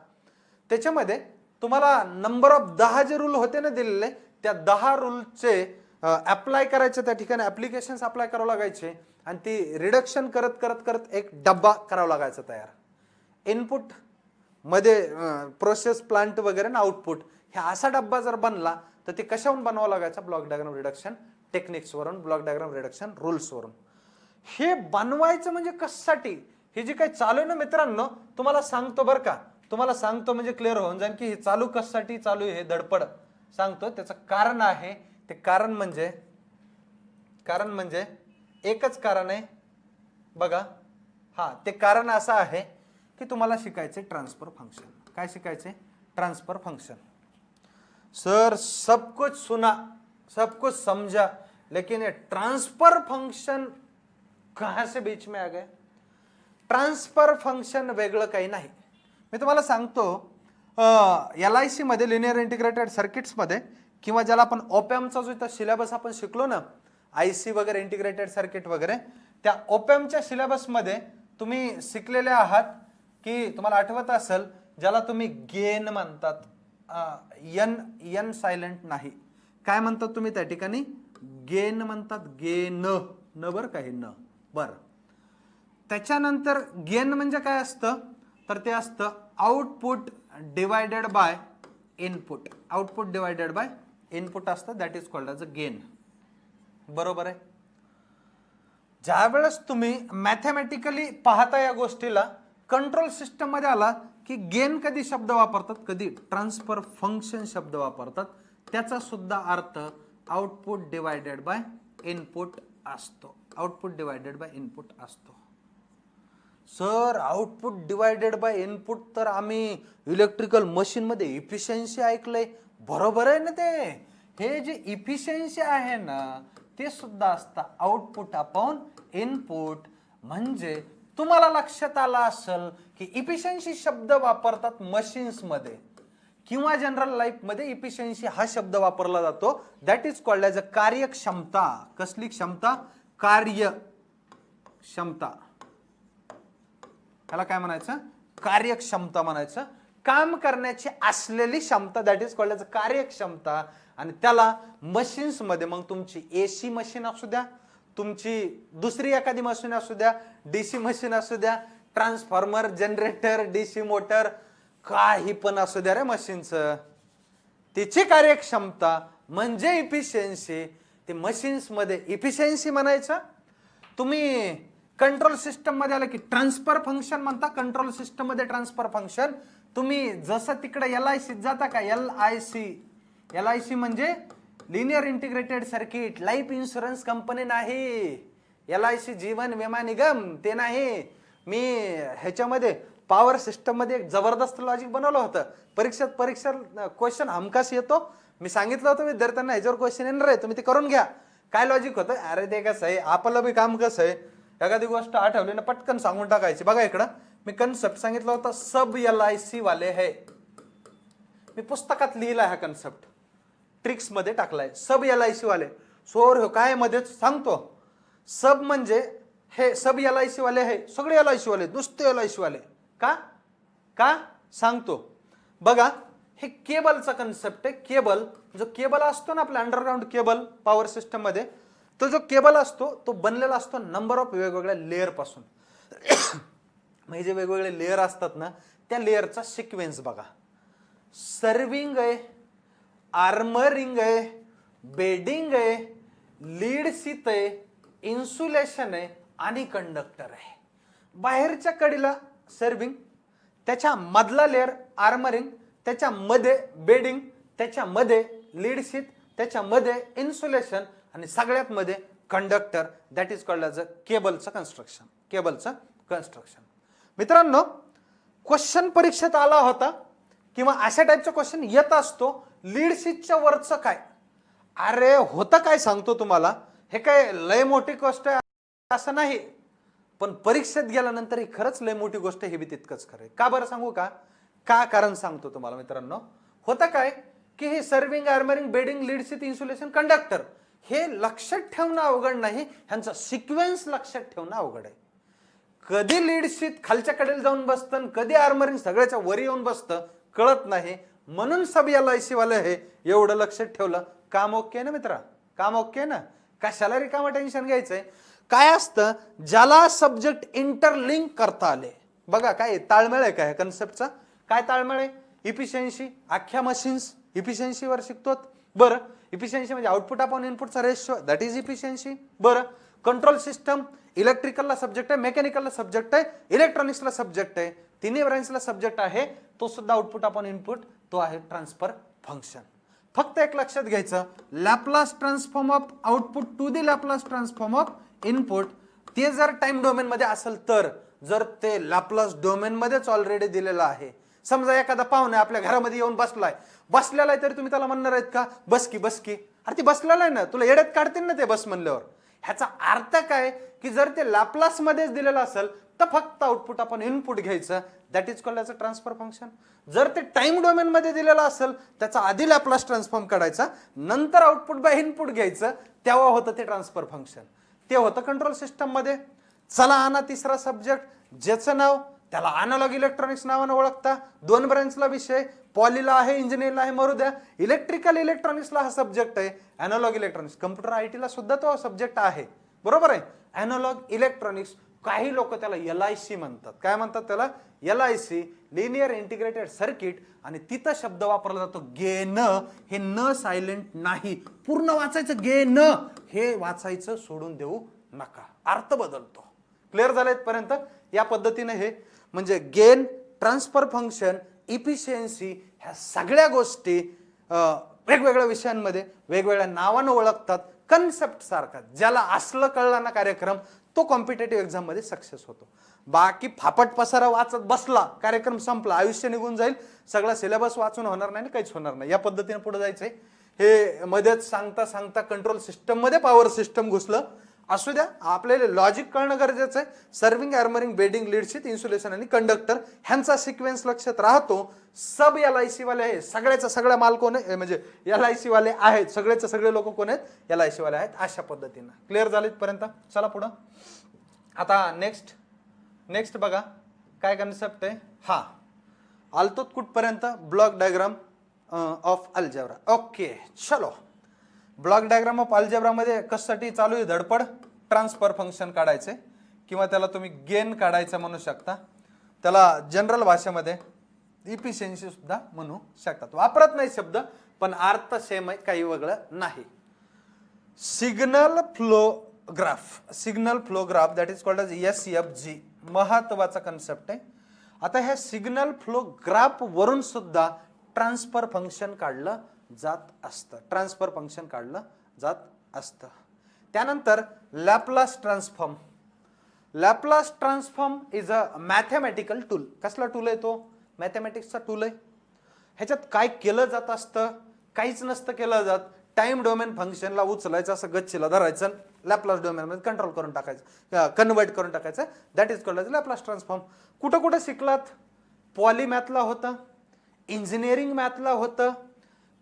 त्याच्यामध्ये तुम्हाला नंबर ऑफ 10 जे रूल होते ना दिलेले, त्या 10 रूलचे अप्लाय करायचे, त्या ठिकाणी ऍप्लिकेशन्स अप्लाय करावं लागायचे आणि ती रिडक्शन करत करत करत एक डब्बा करावा लागायचा तयार. इनपुट मध्ये प्रोसेस प्लांट वगैरे ना आउटपुट, ह्या असा डब्बा जर बनला तर ते कशावरून बनवावं लागायचं? ब्लॉक डायग्राम रिडक्शन टेक्निक्स वरून, ब्लॉक डायग्राम रिडक्शन रूल्स वरून. हे बनवायचं म्हणजे कशासाठी, हे जे काही चालू आहे ना मित्रांनो, तुम्हाला सांगतो बरं का, तुम्हाला सांगतो म्हणजे क्लिअर होऊन जाईल की हे चालू कशासाठी चालू आहे, हे धडपड सांगतो. त्याचं कारण आहे, ते कारण म्हणजे एकच कारण आहे बघा. हा, ते कारण असं आहे की तुम्हाला शिकायचे ट्रान्सफर फंक्शन. काय शिकायचे? Transfer function. सर सब कुछ सुना, सब कुछ समझा, लेकिन ये ट्रांसफर फंक्शन कहां से बीच में आ गए? ट्रान्सफर फंक्शन वेगळं काही नाही. मी तुम्हाला सांगतो, LIC मध्ये लिनियर इंटिग्रेटेड सर्किट्स मध्ये, किंवा ज्याला आपण ओपॅम्पचा जो इथं सिलेबस आपण शिकलो ना, IC वगैरे इंटिग्रेटेड सर्किट वगैरे, त्या ओपॅम्पच्या सिलेबस मध्ये तुम्ही शिकलेले आहात की तुम्हाला आठवत असेल, ज्याला तुम्ही गेन म्हणतात. एन सायलेंट नाही, काय म्हणतात तुम्ही त्या ठिकाणी? गेन म्हणतात. गेन न बर काही न बर. त्याच्यानंतर गेन म्हणजे काय असतं, तर ते असतं output divided by input. Output divided by input असतं, that is called as a gain. बरोबर आहे. ज्या वेळेस तुम्ही मॅथमॅटिकली पाहता या गोष्टीला, कंट्रोल सिस्टम मध्ये आला की गेन कधी शब्द वापरतात, कधी ट्रान्सफर फंक्शन शब्द वापरतात. त्याचा सुद्धा अर्थ आउटपुट डिवायडेड बाय इनपुट असतो. आउटपुट डिवायडेड बाय इनपुट असतो. Sir output divided by input तर आम्ही इलेक्ट्रिकल मशीन मध्ये इफिशियन्सी ऐकलंय. बरोबर आहे ना ते. हे जे इफिशियन्सी आहे ना, ते सुद्धा असतं आउटपुट अपॉन इनपुट. म्हणजे तुम्हाला लक्षात आलं असेल की इफिशियन्सी शब्द वापरतात मशीन्स मध्ये किंवा जनरल लाईफ मध्ये इफिशियन्सी हा शब्द वापरला जातो. दॅट इज कॉल्ड ॲज अ कार्यक्षमता. कसली क्षमता? कार्यक्षमता. ह्याला काय म्हणायचं? कार्यक्षमता म्हणायचं. काम करण्याची असलेली क्षमता, दॅट इज कॉल्ड एज कार्यक्षमता. आणि त्याला मशीन्स मध्ये मग तुमची एसी मशीन असू द्या, तुमची दुसरी एखादी मशीन असू द्या, डीसी मशीन असू द्या, ट्रान्सफॉर्मर, जनरेटर, डीसी मोटर, काही पण असू द्या रे मशीनचं, तिची कार्यक्षमता म्हणजे इफिशियन्सी. ते मशीन्स मध्ये इफिशियन्सी म्हणायचं. तुम्ही कंट्रोल सिस्टम मध्ये आलं की ट्रान्सफर फंक्शन म्हणता. कंट्रोल सिस्टम मध्ये ट्रान्सफर फंक्शन तुम्ही जसं तिकडे LIC जाता का, LIC म्हणजे linear integrated circuit, life insurance company नाही, LIC जीवन विमा निगम ते नाही. मी ह्याच्यामध्ये पॉवर सिस्टम मध्ये एक जबरदस्त लॉजिक बनवलं होतं. परीक्षा क्वेश्चन हमखास येतो. मी सांगितलं होतं विद्यार्थ्यांना ह्याच्यावर क्वेश्चन येणार आहे, तुम्ही ते करून घ्या. काय लॉजिक होतं, अरे ते कसं आहे, आपलं बी काम कसं आहे, एखादी गोष्ट आठवली ना पटकन सांगून टाकायची. बघा इकडं मी कन्सेप्ट सांगितलं होतं, सब LIC वाले है. मी पुस्तकात लिहिला हा कन्सेप्ट, ट्रिक्स मध्ये टाकलाय, सब LIC वाले. सोर काय मध्येच सांगतो, सब म्हणजे हे सब LIC वाले है, सगळे LIC वाले, नुसते LIC वाले. का का सांगतो बघा. हे केबलचा कन्सेप्ट आहे. केबल, जो केबल असतो ना आपला अंडरग्राऊंड केबल पॉवर सिस्टम मध्ये, तो जो केबल असतो तो बनलेला असतो नंबर ऑफ वेगवेगळ्या लेअर पासून. म्हणजे जे वेगवेगळे लेअर असतात ना, त्या लेअरचा सिक्वेन्स बघा. सर्विंग आहे, आर्मरिंग आहे, बेडिंग आहे, लीड शीत आहे, इन्सुलेशन आहे आणि कंडक्टर आहे. बाहेरच्या कडीला सर्विंग, त्याच्या मधला लेअर आर्मरिंग, त्याच्यामध्ये बेडिंग, त्याच्यामध्ये लीड शीत, त्याच्यामध्ये इन्सुलेशन आणि सगळ्यात मध्ये conductor. That is called as a केबलचं कन्स्ट्रक्शन. केबलचं कन्स्ट्रक्शन. मित्रांनो, क्वेश्चन परीक्षेत आला होता किंवा अशा टाईपचा क्वेश्चन येत असतो, लीड शीटच्या वरचं काय. अरे होतं काय सांगतो तुम्हाला, हे काय लय मोठी गोष्ट आहे असं नाही, पण परीक्षेत गेल्यानंतर ही खरंच लय मोठी गोष्ट, हे बी तितकंच खरं आहे. का बरं सांगू का, कारण सांगतो तुम्हाला मित्रांनो. होतं काय की हे serving, armouring, bedding, lead sheet, insulation, conductor हे लक्षात ठेवणं अवघड नाही, ह्यांचा सिक्वेन्स लक्षात ठेवणं अवघड आहे. कधी लीड शीट खालच्या कडेला जाऊन बसतं, कधी आर्मरिंग सगळ्याच्या वर येऊन बसतं, कळत नाही. म्हणून सब LIC वाले हे एवढं लक्षात ठेवलं. काम ओके ना मित्रा, काम ओके ना, कशाला रिकामा टेन्शन घ्यायचंय. काय असतं, ज्याला सब्जेक्ट इंटरलिंक करता आले, बघा काय ताळमेळ आहे काय कन्सेप्टचा. काय ताळमेळ आहे, इफिशियन्सी, अख्ख्या मशीन्स इफिशियन्सीवर शिकतो. बरं, इफिशियन्सी म्हणजे आउटपुट अपॉन इनपुटचा रेशो, दॅट इज इफिशियन्सी. बरं, कंट्रोल सिस्टम इलेक्ट्रिकलला सब्जेक्ट आहे, मेकॅनिकलला सब्जेक्ट आहे, इलेक्ट्रॉनिक्सला सब्जेक्ट आहे, तिन्ही ब्रांचला सब्जेक्ट आहे. तो सुद्धा आउटपुट अपॉन इनपुट, तो आहे ट्रान्सफर फंक्शन. फक्त एक लक्षात घ्यायचं, Laplace transform of output to the Laplace transform of input, ते जर टाइम डोमेन मध्ये असेल तर, जर ते लॅपलास डोमेन मध्येच ऑलरेडी दिलेलं आहे. समजा एखादा पाहुणे आपल्या घरामध्ये येऊन बसलेला आहे, तरी तुम्ही त्याला म्हणणार आहेत का बस की बस की. अरे ती बसलेला आहे ना, तुला येड्यात काढतील ना ते बस म्हणल्यावर. ह्याचा अर्थ काय की जर ते लॅपलास मध्येच दिलेलं असेल तर फक्त आउटपुट आपण इनपुट घ्यायचं, that is called as a transfer function. जर ते टाइम डोमेन मध्ये दिलेलं असेल त्याचा आधी लॅपलास ट्रान्सफॉर्म काढायचा, नंतर आउटपुट बाय इनपुट घ्यायचं, तेव्हा होतं ते ट्रान्सफर फंक्शन. ते होतं कंट्रोल सिस्टम मध्ये. चला आणा तिसरा सब्जेक्ट, ज्याचं नाव त्याला अॅनालॉग इलेक्ट्रॉनिक्स नावानं ओळखता. 2 ब्रांचला विषय, पॉलीला आहे, इंजिनिअरिंगला आहे, मरू द्या. इलेक्ट्रिकल इलेक्ट्रॉनिक्सला हा सब्जेक्ट आहे. अॅनालॉग इलेक्ट्रॉनिक्स, कम्प्युटर IT ला सुद्धा तो सब्जेक्ट आहे, बरोबर आहे. अॅनालॉग इलेक्ट्रॉनिक्स, काही लोक त्याला LIC म्हणतात. काय म्हणतात त्याला, LIC, लिनियर इंटिग्रेटेड सर्किट. आणि तिथं शब्द वापरला जातो गेन. हे न सायलेंट नाही, पूर्ण वाचायचं, गेन हे वाचायचं सोडून देऊ नका, अर्थ बदलतो. क्लिअर झालं इथपर्यंत. या पद्धतीने हे म्हणजे गेन, ट्रान्सफर फंक्शन, इफिशियन्सी, ह्या सगळ्या गोष्टी वेगवेगळ्या विषयांमध्ये वेगवेगळ्या नावानं ओळखतात. कन्सेप्ट सारखा, ज्याला असलं कळला ना कार्यक्रम, तो कॉम्पिटेटिव्ह एक्झाम मध्ये सक्सेस होतो. बाकी फापट पसारा वाचत बसला, कार्यक्रम संपला, आयुष्य निघून जाईल, सगळा सिलेबस वाचून होणार नाही, काहीच होणार नाही. या पद्धतीने पुढे जायचंय. हे मध्येच सांगता सांगता कंट्रोल सिस्टम मध्ये पॉवर सिस्टम घुसलं. असू द्या, आपल्याला लॉजिक कळणं गरजेचं आहे. Serving, armouring, bedding, lead sheet, insulation आणि कंडक्टर ह्यांचा सिक्वेन्स लक्षात राहतो. सब LIC वाले आहे, सगळ्याचा सगळा माल कोण आहे, म्हणजे LIC वाले आहेत, सगळेचे सगळे लोक कोण आहेत, LIC वाले आहेत. अशा पद्धतीनं क्लिअर झाले इथपर्यंत. चला पुढं. आता नेक्स्ट बघा काय कन्सेप्ट आहे. हा आलतो कुठपर्यंत block diagram of algebra. Okay चलो, ब्लॉक डायग्राम ऑफ अल्जेब्रा मध्ये कशासाठी चालू आहे धडपड? ट्रान्सफर फंक्शन काढायचे किंवा त्याला तुम्ही गेन काढायचं म्हणू शकता, त्याला जनरल भाषेमध्ये इफिशियन्सी सुद्धा म्हणू शकतात. वापरत नाही शब्द पण अर्थ सेम आहे, काही वेगळं नाही. Signal flow graph that is called as SFG महत्वाचा कन्सेप्ट आहे. आता ह्या सिग्नल फ्लो ग्राफ वरून सुद्धा ट्रान्सफर फंक्शन काढलं जात असतं. त्यानंतर Laplace transform is a mathematical tool. कसला टूल आहे तो? मॅथमॅटिक्सचा टूल आहे. ह्याच्यात काय केलं जात असतं? काहीच नसतं केलं जात. टाइम डोमेन फंक्शनला उचलायचं, असं गच्चीला धरायचं, लॅपलास डोमेन मध्ये कंट्रोल करून टाकायचं, कन्वर्ट करून टाकायचं. That is called as Laplace transform. कुठं कुठं शिकलात? पॉलीमॅथला होतं, इंजिनिअरिंग मॅथला होतं,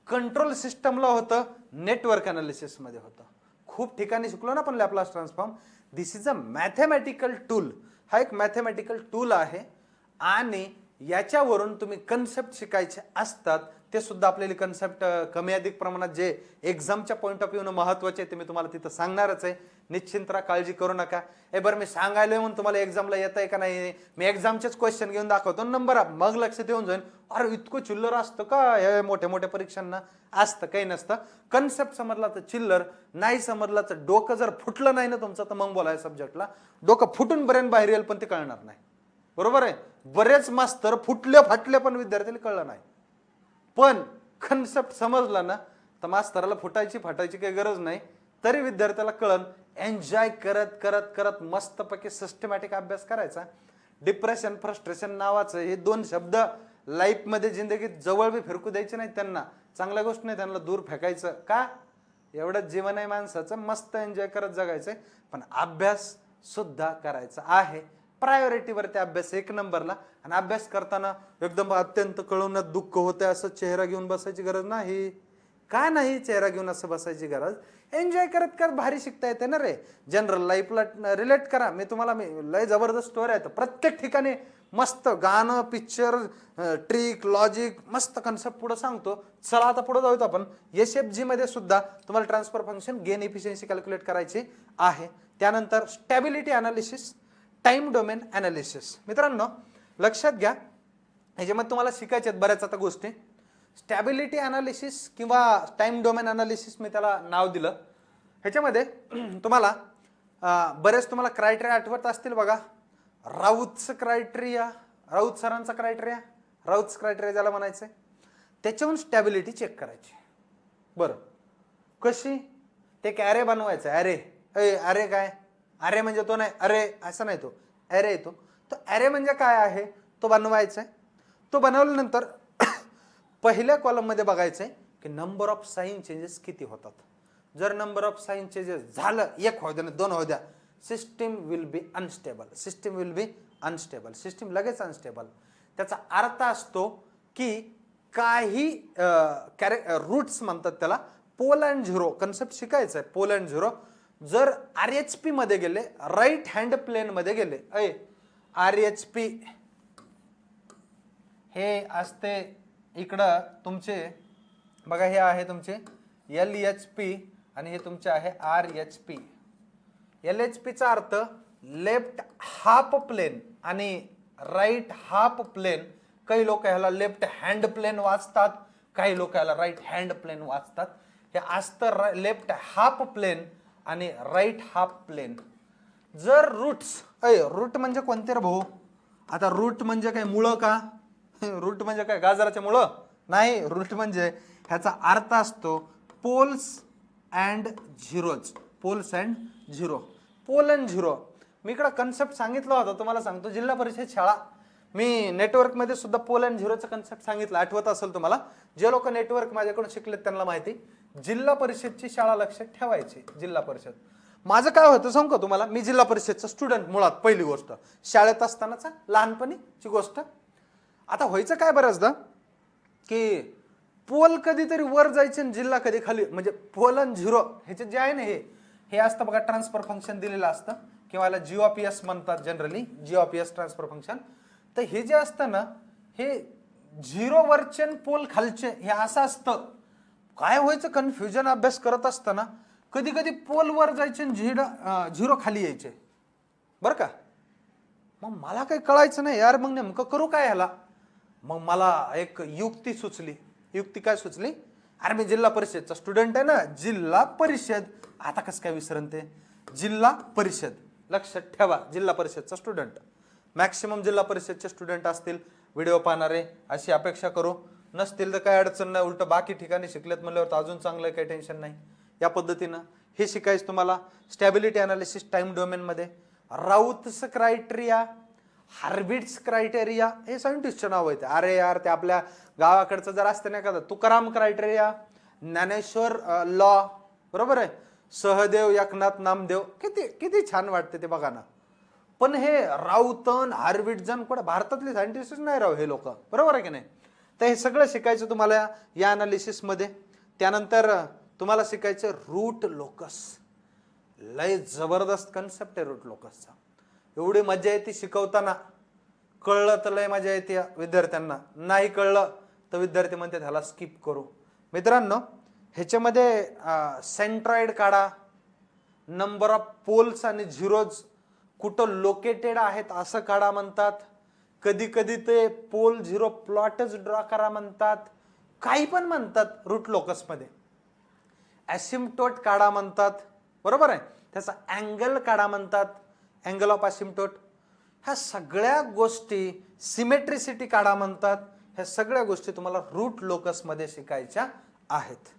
कंट्रोल सिस्टमला होतं, नेटवर्क अनालिसिस मध्ये होतं. खूप ठिकाणी शिकलो ना आपण Laplace transform. This is a mathematical tool. हा एक मॅथमॅटिकल टूल आहे आणि याच्यावरून तुम्ही कन्सेप्ट शिकायचे असतात. ते सुद्धा आपल्याला कन्सेप्ट कमी अधिक प्रमाणात जे एक्झामच्या पॉईंट ऑफ व्ह्यूनं महत्वाचे आहे ते मी तुम्हाला तिथं सांगणारच आहे. निश्चिंत राहा, काळजी करू नका. बरं मी सांगायला म्हणून तुम्हाला एक्झामला येत आहे का नाही? मी एक्झामचेच क्वेश्चन घेऊन दाखवतो नंबर मग लक्षात येऊन जाईल अरे इतकं चिल्लर असतं का? हे मोठ्या मोठ्या परीक्षांना असतं, काही नसतं. कन्सेप्ट समजला तर चिल्लर, नाही समजला तर डोकं जर फुटलं नाही ना तुमचं तर मग बोलाय सब्जेक्टला. डोकं फुटून ब्रेन बाहेर येईल पण ते कळणार नाही. बरोबर आहे? बरेच मास्तर फुटले फाटले पण विद्यार्थ्याला कळलं नाही. पण कन्सेप्ट समजला ना तर मास्तराला फुटायची फाटायची काही गरज नाही, तरी विद्यार्थ्याला कळन. एन्जॉय करत करत करत मस्तपैकी सिस्टमॅटिक अभ्यास करायचा. डिप्रेशन फ्रस्ट्रेशन नावाचं हे दोन शब्द लाईफ मध्ये जिंदगीत जवळ बी फिरकू द्यायचे नाही त्यांना. चांगल्या गोष्ट नाही, त्यांना दूर फेकायचं. का? एवढंच जीवन आहे माणसाचं, मस्त एन्जॉय करत जगायचंय पण अभ्यास सुद्धा करायचा आहे. प्रायोरिटीवरती अभ्यास एक नंबरला. आणि अभ्यास करताना एकदम अत्यंत कळवण्यात दुःख होते असं चेहरा घेऊन बसायची गरज नाही. काय नाही चेहरा घेऊन असं बसायची गरज. एन्जॉय करत करत भारी शिकता येते ना रे. जनरल लाईफला रिलेट करा. मी तुम्हाला लय जबरदस्त स्टोरी आहे, प्रत्येक ठिकाणी मस्त गाणं, पिक्चर, ट्रिक, लॉजिक, मस्त कन्सेप्ट पुढे सांगतो. चला आता पुढे जाऊया आपण. SFG मध्ये सुद्धा तुम्हाला transfer function gain efficiency calculate करायची आहे. त्यानंतर stability analysis, time domain analysis. मित्रांनो लक्षात घ्या, ह्याच्यामध्ये तुम्हाला शिकायचे आहेत बऱ्याच आता गोष्टी. स्टॅबिलिटी अनालिसिस किंवा टाइम डोमेन अनालिसिस मी त्याला नाव दिलं. ह्याच्यामध्ये तुम्हाला बरेच तुम्हाला क्रायटेरिया आठवत असतील बघा. राऊतचं क्रायटेरिया, राऊत सरांचा क्रायटेरिया, राऊतचं क्रायटेरिया ज्याला म्हणायचंय, त्याच्याहून स्टॅबिलिटी चेक करायची. बरं कशी? ते एक ॲरे बनवायचं. ॲरे काय? ॲरे म्हणजे तो नाही, अरे असं नाही, तो ॲरे येतो. तो ॲरे म्हणजे काय आहे तो बनवायचा आहे. तो बनवल्यानंतर पहिल्या कॉलम मध्ये बघायचंय की नंबर ऑफ साइन चेंजेस किती होतात. जर नंबर ऑफ साइन चेंजेस झालं, एक होऊ द्या ना दोन होऊ द्या, system will be unstable. System लगेच अनस्टेबल. त्याचा अर्थ असतो की काही रूट्स म्हणतात त्याला. पोल अँड झिरो कन्सेप्ट शिकायचा आहे. पोल अँड झिरो जर RHP मध्ये गेले, राईट हँड प्लेन मध्ये गेले, RHP हे असते इकडं तुमचे बघा, हे आहे तुमचे LHP आणि हे तुमचे आहे RHP. LHP चा अर्थ लेफ्ट हाफ प्लेन आणि राईट हाफ प्लेन. काही लोक ह्याला लेफ्ट हँड प्लेन वाचतात, काही लोक ह्याला राईट हँड प्लेन वाचतात. हे असतं लेफ्ट हाफ प्लेन आणि राईट हाफ प्लेन. जर रूट्स, रूट म्हणजे कोणते रे भाऊ? आता रूट म्हणजे काय, मुळं का? रूट म्हणजे काय गाजराचे मुळं? नाही, रूट म्हणजे ह्याचा अर्थ असतो poles and zeros. Poles and zero. Pole and zero मी इकडं कन्सेप्ट सांगितला होता, तुम्हाला सांगतो. जिल्हा परिषद शाळा मी नेटवर्क मध्ये सुद्धा पोल अँड झिरोचा कन्सेप्ट सांगितला, आठवत असेल तुम्हाला. जे लोक नेटवर्क माझ्याकडून शिकलेत त्यांना माहिती. जिल्हा परिषदची शाळा लक्षात ठेवायची. जिल्हा परिषद माझं काय होतं सांगू का तुम्हाला? मी जिल्हा परिषदचा स्टुडंट मुळात. पहिली गोष्ट शाळेत असतानाचा लहानपणीची गोष्ट. आता व्हायचं काय बऱ्याचदा की पोल कधीतरी वर जायचे आणि जिल्हा कधी खाली. म्हणजे पोल आणि झिरो ह्याचे जे आहे ना, हे असतं बघा, ट्रान्सफर फंक्शन दिलेलं असतं किंवा याला GOPS म्हणतात जनरली, GOPS ट्रान्सफर फंक्शन. तर हे जे असतं ना, हे झिरो वरचे पोल खालचे हे असं असतं. काय व्हायचं कन्फ्युजन अभ्यास करत असताना कधी कधी पोल वर जायचे आणि झिरो खाली यायचे बरं का. मग मला काही कळायचं नाही यार, मग नेमकं करू काय ह्याला. मग मला एक युक्ती सुचली. युक्ती काय सुचली, अरे मी जिल्हा परिषदचा स्टुडंट आहे ना, जिल्हा परिषद, आता कसं काय विसरण ते, जिल्हा परिषद लक्षात ठेवा, जिल्हा परिषदचा स्टुडंट. मॅक्सिमम जिल्हा परिषदचे स्टुडंट असतील व्हिडिओ पाहणारे, अशी अपेक्षा करू. नसतील तर काही अडचण नाही, उलट बाकी ठिकाणी शिकलेत म्हणल्यावर अजून चांगलं, काही टेन्शन नाही. या पद्धतीनं हे शिकायचं तुम्हाला. स्टॅबिलिटी अनालिसिस टाइम डोमेनमध्ये राऊथ्स क्रायटेरिया, हार्विट्स क्रायटेरिया, हे सायंटिस्टचे नाव आहेत. अरे यार ते आपल्या गावाकडचं जर असतं नाही का, तुकाराम क्रायटेरिया, ज्ञानेश्वर लॉ, बरोबर आहे, सहदेव एकनाथ नामदेव, किती किती छान वाटते ते बघा ना. पण हे राऊतन हार्विटजन कोण भारतातले सायंटिस्ट नाही राव हे लोक, बरोबर आहे की नाही. तर हे सगळं शिकायचं तुम्हाला या अनालिसिस मध्ये. त्यानंतर तुम्हाला शिकायचं रूट लोकस. लय जबरदस्त कन्सेप्ट आहे रूट लोकसचा. एवढी मजा येते शिकवताना, कळलं तर लय मजा येते विद्यार्थ्यांना, नाही कळलं तर विद्यार्थी म्हणते ह्याला स्किप करू. मित्रांनो ह्याच्यामध्ये सेंट्रॉइड काढा, नंबर ऑफ पोल्स आणि झिरोज कुठं लोकेटेड आहेत असं काढा म्हणतात. कधी कधी ते पोल झिरो प्लॉटच ड्रॉ करा म्हणतात, काही पण म्हणतात रूट लोकस मध्ये. ॲसिम्प्टोट काढा म्हणतात, बरोबर आहे, त्याचा अँगल काढा म्हणतात, अँगल ऑफ ॲसिम्प्टोट. ह्या सगळ्या गोष्टी, सिमेट्रिसिटी काढा म्हणतात. ह्या सगळ्या गोष्टी तुम्हाला रूट लोकस मध्ये शिकायच्या आहेत.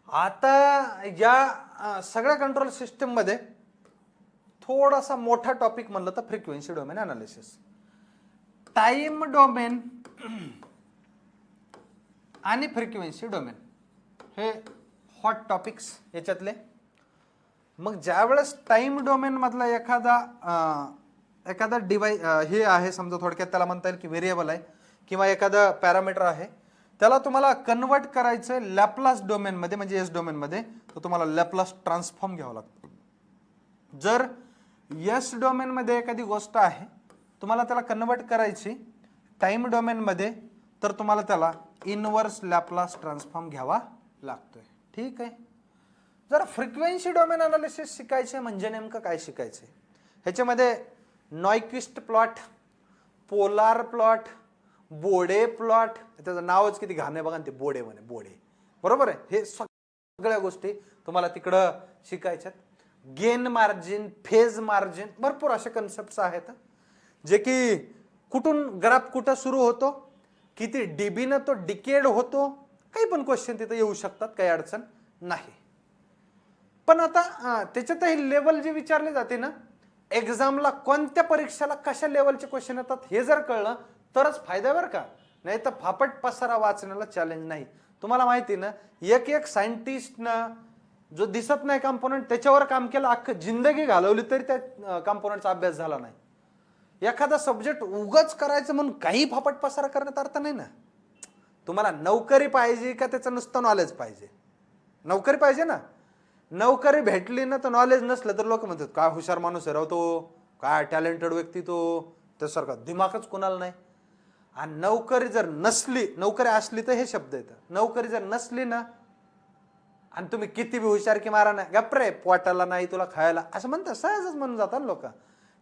आता या सगळ्या कंट्रोल सिस्टीम मध्ये थोडासा मोठा टॉपिक म्हणलं तर frequency domain analysis. Time domain आणि फ्रिक्वेन्सी डोमेन हे हॉट टॉपिक्स याच्यातले. मग ज्यावेळेस टाइम डोमेन मधला एखादा डिवाइस हे आहे, समजा थोडक्यात त्याला म्हणता येईल की व्हेरिएबल आहे किंवा एखादा पॅरामीटर आहे, त्याला तुम्हाला कन्वर्ट करायचं लॅपलास डोमेन मध्ये, म्हणजे एस डोमेन मध्ये, तर तुम्हाला लॅपलास ट्रान्सफॉर्म घ्यावा लागतो. जर एस डोमेन मध्ये एखादी गोष्ट आहे, तुम्हाला त्याला कन्वर्ट करायची टाइम डोमेन मध्ये, तर तुम्हाला त्याला इनवर्स लॅपलास ट्रान्सफॉर्म घ्यावा लागतोय. ठीक आहे. जर फ्रिक्वेन्सी डोमेन अनालिसिस शिकायचे म्हणजे नेमकं काय शिकायचे, ह्याच्यामध्ये नॉयक्विस्ट प्लॉट, पोलार प्लॉट, बोडे प्लॉट, त्याचं नावच किती घाण आहे बघा, ते बोडे म्हणे, बोडे, बरोबर आहे. हे सगळ्या गोष्टी तुम्हाला तिकडं शिकायच्यात. गेन मार्जिन, फेज मार्जिन, भरपूर असे कन्सेप्ट आहेत जे की कुठून ग्राफ कुठं सुरू होतो, किती डीबीनं तो डिकेड होतो, काही पण क्वेश्चन तिथे येऊ शकतात, काही अडचण नाही. पण आता त्याच्यातही लेवल जे विचारले जाते ना, एक्झामला कोणत्या परीक्षेला कशा लेवलचे क्वेश्चन येतात हे जर कळलं तरच फायदा बरं का, नाही तर फापट पसारा वाचण्याला चॅलेंज नाही. तुम्हाला माहिती ना, एक सायंटिस्टनं जो दिसत नाही कंपोनंट त्याच्यावर काम केलं, अख्खं जिंदगी घालवली तरी त्या कंपोनंटचा अभ्यास झाला नाही. एखादा सब्जेक्ट उगाच करायचं म्हणून काही फापट पसारा करण्यात अर्थ नाही ना. तुम्हाला नोकरी पाहिजे का त्याचं नुसतं नॉलेज पाहिजे? नोकरी पाहिजे ना. नोकरी भेटली ना तर नॉलेज नसलं तर लोक म्हणतात काय हुशार माणूस आहे राव तो, काय टॅलेंटेड व्यक्ती तो, त्यासारखा दिमागच कुणाला नाही. आणि नोकरी जर नसली, नोकरी असली तर हे शब्द येतात, नोकरी जर नसली ना आणि तुम्ही किती बी हुशार की मारा नाही, गप्रे पोटाला नाही तुला खायला, असं म्हणतात, सहजच म्हणून जातात लोक.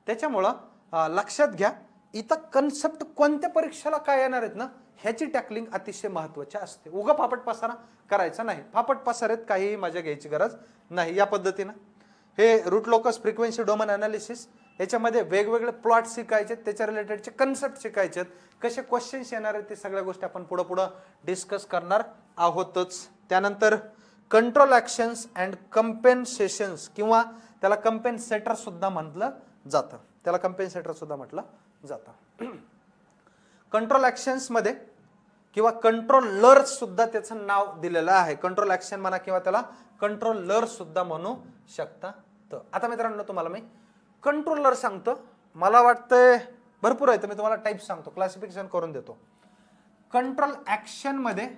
त्याच्यामुळं लक्षात घ्या, इथं कन्सेप्ट कोणत्या परीक्षेला काय येणार आहेत ना, ह्याची टॅकलिंग अतिशय महत्त्वाची असते. उगा फापट पसारा करायचा नाही, फापट पसारेत काही मजा घ्यायची गरज नाही. या पद्धतीनं हे root locus frequency domain analysis, याच्यामध्ये वेगवेगळे प्लॉट शिकायचे, त्याच्या रिलेटेडचे कन्सेप्ट शिकायचे, कसे क्वेश्चन्स येणार आहेत, ते सगळ्या गोष्टी आपण पुढं डिस्कस करणार आहोतच. त्यानंतर कंट्रोल ॲक्शन्स अँड कंपेन्सेशन्स, किंवा त्याला कंपेन्सेटर सुद्धा म्हटलं जातं, त्याला कंपेन्सेटर सुद्धा म्हटलं जातं. कंट्रोल ॲक्शन्स मध्ये किंवा कंट्रोलर्स सुद्धा त्याचं नाव दिलेलं आहे. कंट्रोल ॲक्शन म्हणा किंवा त्याला कंट्रोलर सुद्धा म्हणू शकता. तर आता मित्रांनो तुम्हाला मी कंट्रोलर सांगतो, मला वाटतंय भरपूर आहे तर मी तुम्हाला टाईप सांगतो, क्लासिफिकेशन करून देतो. कंट्रोल ॲक्शन मध्ये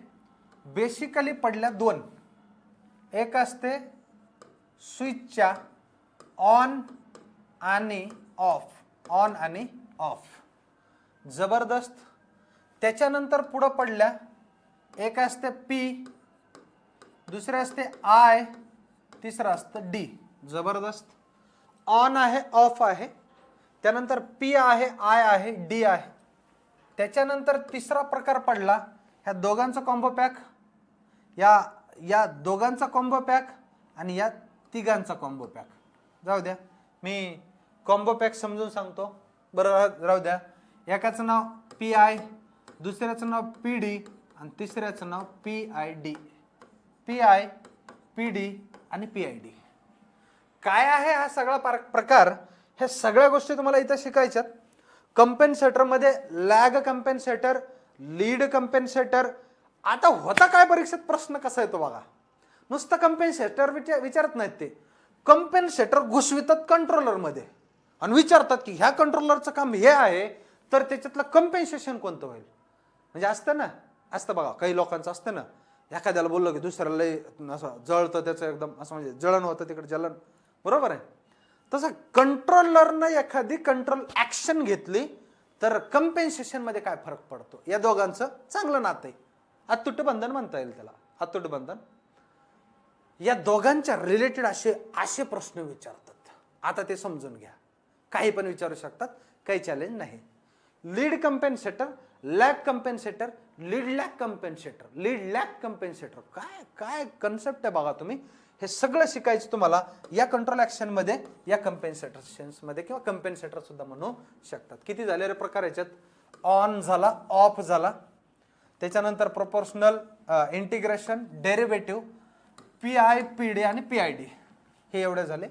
बेसिकली पडल्या दोन, एक असते स्विचच्या ऑन आणि ऑफ, ऑन आणि ऑफ, जबरदस्त. त्याच्यानंतर पुढं पडल्या एक असते पी, दुसरे असते आय, तिसरं असतं डी. जबरदस्त. ऑन आहे, ऑफ आहे, त्यानंतर पी आहे, आय आहे, डी आहे. त्याच्यानंतर तिसरा प्रकार पडला ह्या दोघांचा कॉम्बो पॅक, या दोघांचा कॉम्बो पॅक आणि या तिघांचा कॉम्बो पॅक. जाऊ द्या मी कॉम्बो पॅक समजून सांगतो. बरं राहू द्या. एकाचं नाव पी आय, दुसऱ्याचं नाव पी डी आणि तिसऱ्याचं नाव P I D. P I, P D आणि पी आय डी. काय आहे हा सगळा प्रकार? ह्या सगळ्या गोष्टी तुम्हाला इथं शिकायच्यात. कंपेन्सेटरमध्ये लॅग कंपेन्सेटर, लीड कंपेन्सेटर. आता होता काय परीक्षेत प्रश्न कसा येतो बघा, नुसतं कंपेन्सेटर विचारत नाहीत ते, कंपेन्सेटर घुसवितात कंट्रोलरमध्ये आणि विचारतात की ह्या कंट्रोलरचं काम हे आहे तर त्याच्यातलं कंपेन्सेशन कोणतं होईल. म्हणजे असतं ना, असतं बघा काही लोकांचं असतं ना, एखाद्याला बोललं की दुसऱ्याला लय असं जळतं, त्याचं एकदम असं म्हणजे जळण होतं, तिकडे जलन, बरोबर आहे. तसं कंट्रोलरनं एखादी कंट्रोल ऍक्शन घेतली तर कंपेन्सेशन मध्ये काय फरक पडतो, या दोघांचं चांगलं नातं आहे. अतूट बंधन म्हणता येईल त्याला, अतूट बंधन. या दोघांच्या रिलेटेड असे प्रश्न विचारतात. आता ते समजून घ्या. काही पण विचारू शकतात, काही चॅलेंज नाही. Lead compensator, lag compensator, lead lag compensator, lead lag compensator. काय काय कन्सेप्ट आहे बघा तुम्ही. हे सगळं शिकायचं तुम्हाला या कंट्रोल ऍक्शन मध्ये, या कंपेन्सेटर्स मध्ये, किंवा कंपेन्सेटर सुद्धा म्हणू शकतात. किती झाले रे प्रकार याच्यात? ऑन झाला, ऑफ झाला, त्याच्यानंतर proportional, integration, derivative, P I, P D आणि पी आय डी. हे एवढे झाले.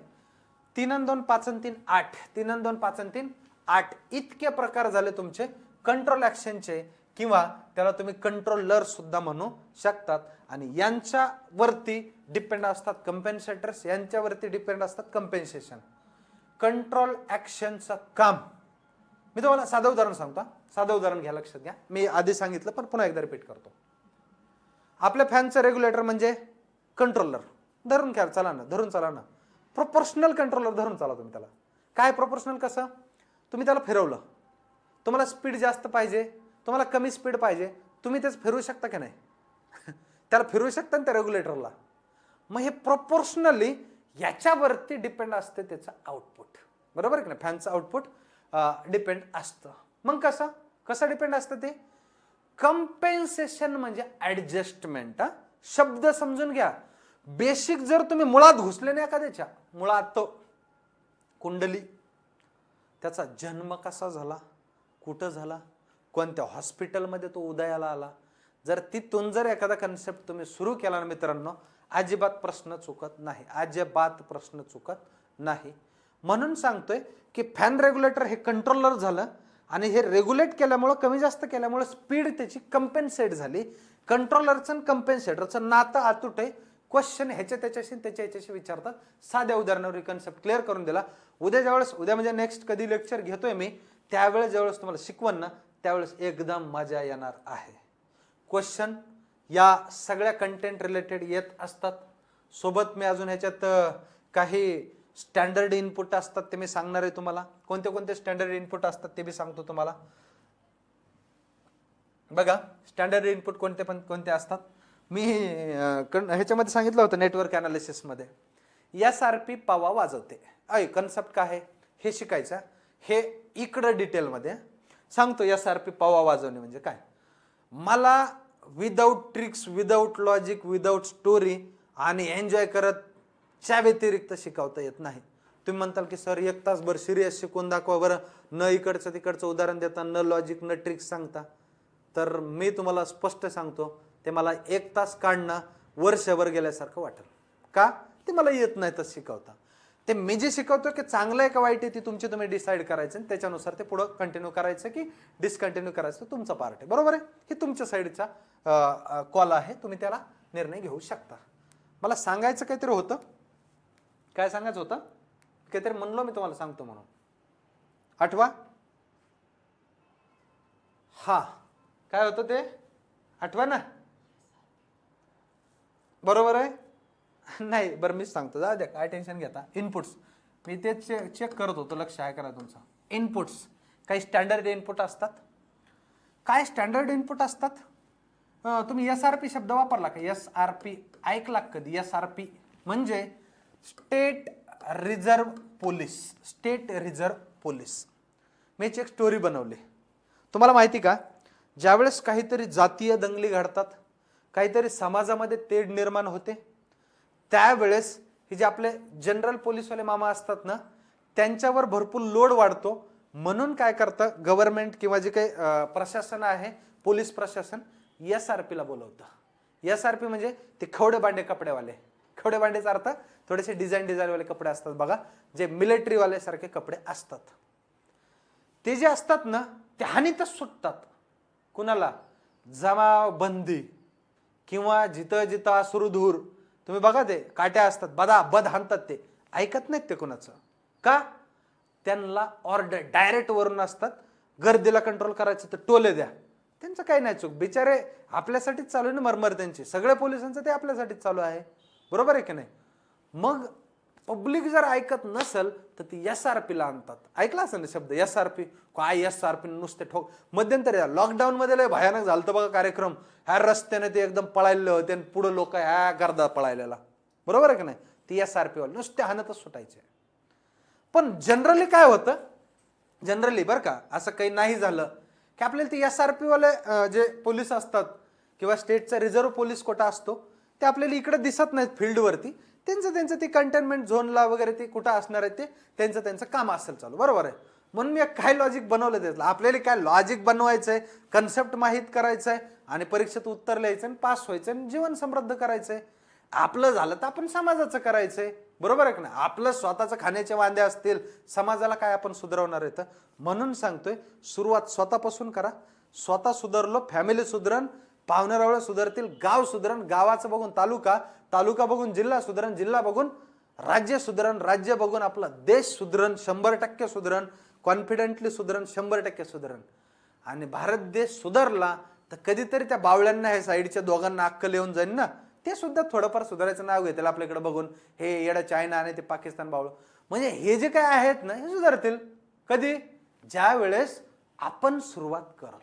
3 आणि 2 5 आणि 3 8, 3 आणि 2 5 आणि 3 8. इतके प्रकार झाले तुमचे कंट्रोल ऍक्शनचे, किंवा त्याला तुम्ही कंट्रोलर सुद्धा म्हणू शकतात. आणि यांच्यावरती डिपेंड असतात कंपेन्सेटर्स, यांच्यावरती डिपेंड असतात कंपेन्सेशन. कंट्रोल ऍक्शनचं काम मी तुम्हाला साधं उदाहरण सांगतो. साधं उदाहरण घ्या, लक्षात घ्या. मी आधी सांगितलं पण पुन्हा एकदा रिपीट करतो. आपल्या फॅनचं रेग्युलेटर म्हणजे कंट्रोलर धरून घ्या, चला ना, धरून चला ना. प्रोपोर्शनल कंट्रोलर धरून चाला तुम्ही त्याला. काय प्रोपोर्शनल कसं? तुम्ही त्याला फिरवलं, तुम्हाला स्पीड जास्त पाहिजे, तुम्हाला कमी स्पीड पाहिजे, तुम्ही तेच फिरवू शकता की नाही? त्याला फिरवू शकता ना त्या रेग्युलेटरला. मग हे प्रोपोर्शनली याच्यावरती डिपेंड असते त्याचं आउटपुट, बरोबर आहे की नाही? फॅनचं आउटपुट डिपेंड असतं. मग कसं डिपेंड असतं ते? कंपेन्सेशन म्हणजे ऍडजस्टमेंट. शब्द समजून घ्या. बेसिक जर तुम्ही मुळात घुसले नाही एखाद्याच्या मुळात, कुंडली, त्याचा जन्म कसा झाला, कुठं झाला, कोणत्या हॉस्पिटलमध्ये तो उदयाला आला, जर तिथून जर एखादा कन्सेप्ट तुम्ही सुरू केला ना मित्रांनो, अजिबात प्रश्न चुकत नाही, अजिबात प्रश्न चुकत नाही. म्हणून सांगतोय की फॅन रेग्युलेटर हे कंट्रोलर झालं आणि हे रेग्युलेट केल्यामुळं, कमी जास्त केल्यामुळे स्पीड त्याची कंपेन्सेट झाली. कंट्रोलरचं कंपेन्सेटरचं नातं अतूट आहे. क्वेश्चन ह्याच्या त्याच्याशी त्याच्या ह्याच्याशी विचारतात. साध्या उदाहरणावर कन्सेप्ट क्लिअर करून दिला. उद्या म्हणजे नेक्स्ट कधी लेक्चर घेतोय मी, त्यावेळेस ज्यावेळेस तुम्हाला शिकवण ना, त्यावेळेस एकदम मजा येणार आहे. क्वेश्चन या सगळ्या कंटेंट रिलेटेड येत असतात. सोबत मी अजून ह्याच्यात काही स्टँडर्ड इनपुट असतात ते मी सांगणार आहे तुम्हाला. कोणते कोणते स्टँडर्ड इनपुट असतात ते बी सांगतो तुम्हाला. बघा स्टँडर्ड इनपुट कोणते असतात. मी ह्याच्यामध्ये सांगितलं होतं नेटवर्क अनालिसिस मध्ये. SRP पवा वाजवते. कन्सेप्ट काय आहे हे शिकायचं. हे इकडं डिटेलमध्ये सांगतो. SRP पवा वाजवणे म्हणजे काय. मला without tricks, without logic, without story आणि एन्जॉय करत च्या व्यतिरिक्त शिकवता येत नाही. तुम्ही म्हणताल की सर 1 तासभर सिरियस शिकून दाखवा बरं, न इकडचं तिकडचं उदाहरण देता, न लॉजिक न ट्रिक्स सांगता. तर मी तुम्हाला स्पष्ट सांगतो, ते मला 1 तास काढणं वर्षभर गेल्यासारखं वाटेल. का? ते मला येत नाही तर शिकवता. ते मी जे शिकवतो की चांगलं आहे का वाईट आहे ती तुमची तुम्ही डिसाईड करायचं आणि त्याच्यानुसार ते पुढं कंटिन्यू करायचं की डिसकंटिन्यू करायचं, तुमचा पार्ट आहे, बरोबर आहे. हे तुमच्या साईडचा कॉल आहे, तुम्ही त्याला निर्णय घेऊ शकता. मला सांगायचं काहीतरी होतं. काय सांगायचं होतं? काहीतरी म्हणलो मी तुम्हाला, सांगतो म्हणून. आठवा. हा काय होतं ते आठवा ना, बरोबर आहे. नाही बरं मीच सांगतो, जा द्या, काय टेन्शन घेता. इनपुट्स मी ते चेक करत होतो, लक्ष आहे करा तुमचं. इनपुट्स काही स्टँडर्ड इनपुट असतात, काय स्टँडर्ड इनपुट असतात? तुम्ही SRP शब्द वापरला का? SRP ऐकला कधी? SRP म्हणजे state reserve police. State reserve police. मी एक स्टोरी बनवली. तुम्हाला माहिती का, ज्यावेळेस काहीतरी जातीय दंगली घडतात, काहीतरी समाजामध्ये तेढ निर्माण होते, त्यावेळेस हे जे आपले जनरल पोलीसवाले मामा असतात ना, त्यांच्यावर भरपूर लोड वाढतो. म्हणून काय करतं गव्हर्नमेंट किंवा जे काही प्रशासन आहे, पोलीस प्रशासन, SRP ला बोलवतं. SRP म्हणजे ते खवडे बांडे कपडेवाले. खवडे बांडेचा अर्थ थोडेसे डिझाईन वाले कपडे असतात बघा, जे मिलिटरी वाले सारखे कपडे असतात. ते जे असतात ना, ते हानीतच सुटतात. कुणाला? जमावबंदी किंवा जिथं जिथं अश्रुधूर, तुम्ही बघा ते काट्या असतात, बद हाणतात, ते ऐकत नाहीत ते कुणाचं. का? त्यांना ऑर्डर डायरेक्ट वरून असतात. गर्दीला कंट्रोल करायचं तर टोले द्या. त्यांचं काही नाही चूक, बिचारे आपल्यासाठीच चालू आहे ना मरमर त्यांची. सगळ्या पोलिसांचं ते आपल्यासाठीच चालू आहे, बरोबर आहे की नाही? मग पब्लिक जर ऐकत नसेल तर ती SRP ला आणतात. ऐकला असेल ना शब्द SRP? काय SRP? नुसते ठोक. मध्यंतरी लॉकडाऊन मध्ये लय भयानक झालं बघा कार्यक्रम. ह्या रस्त्याने ते एकदम पळायला होते, पुढे लोक ह्या गर्दा पळायला, बरोबर आहे की नाही? ती SRP वाले नुसते हाणतच सुटायचे. पण जनरली काय होतं, जनरली बरं का, असं काही नाही झालं की आपल्याला ती SRP वाले जे पोलीस असतात किंवा स्टेटचा रिझर्व्ह पोलीस कोटा असतो, ते आपल्याला इकडे दिसत नाहीत फील्डवरती. त्यांचं ते कंटेनमेंट झोनला वगैरे ते कुठं असणार आहे, ते त्यांचं काम असेल चालू, बरोबर आहे? म्हणून मी काय लॉजिक बनवलं त्यातलं. आपल्याला काय लॉजिक बनवायचंय, कन्सेप्ट माहीत करायचंय आणि परीक्षेत उत्तर लिहायचं आणि पास व्हायचं आणि जीवन समृद्ध करायचंय. आपलं झालं तर आपण समाजाचं करायचंय, बरोबर आहे का नाही? आपलं स्वतःचं खाण्याचे वांदे असतील, समाजाला काय आपण सुधारवणार आहे? तर म्हणून सांगतोय, सुरुवात स्वतःपासून करा. स्वतः सुधारलो, फॅमिली सुधरण, पाहुणेरावळे सुधारतील, गाव सुधरण, गावाचं बघून तालुका, तालुका बघून जिल्हा सुधरण, जिल्हा बघून राज्य सुधरण, राज्य बघून आपला देश सुधरण, 100% सुधरण, कॉन्फिडेंटली सुधरण, 100% सुधरण. आणि भारत देश सुधारला तर कधीतरी त्या बावळ्यांना, हे साईडच्या दोघांना अक्कल येऊन जाईल ना, ते सुद्धा थोडंफार सुधारायचं नाव घेतील आपल्याकडे बघून. हे येडा चायना आणि ते पाकिस्तान बावळ, म्हणजे हे जे काय आहेत ना, हे सुधारतील. कधी? ज्या वेळेस आपण सुरुवात कराल.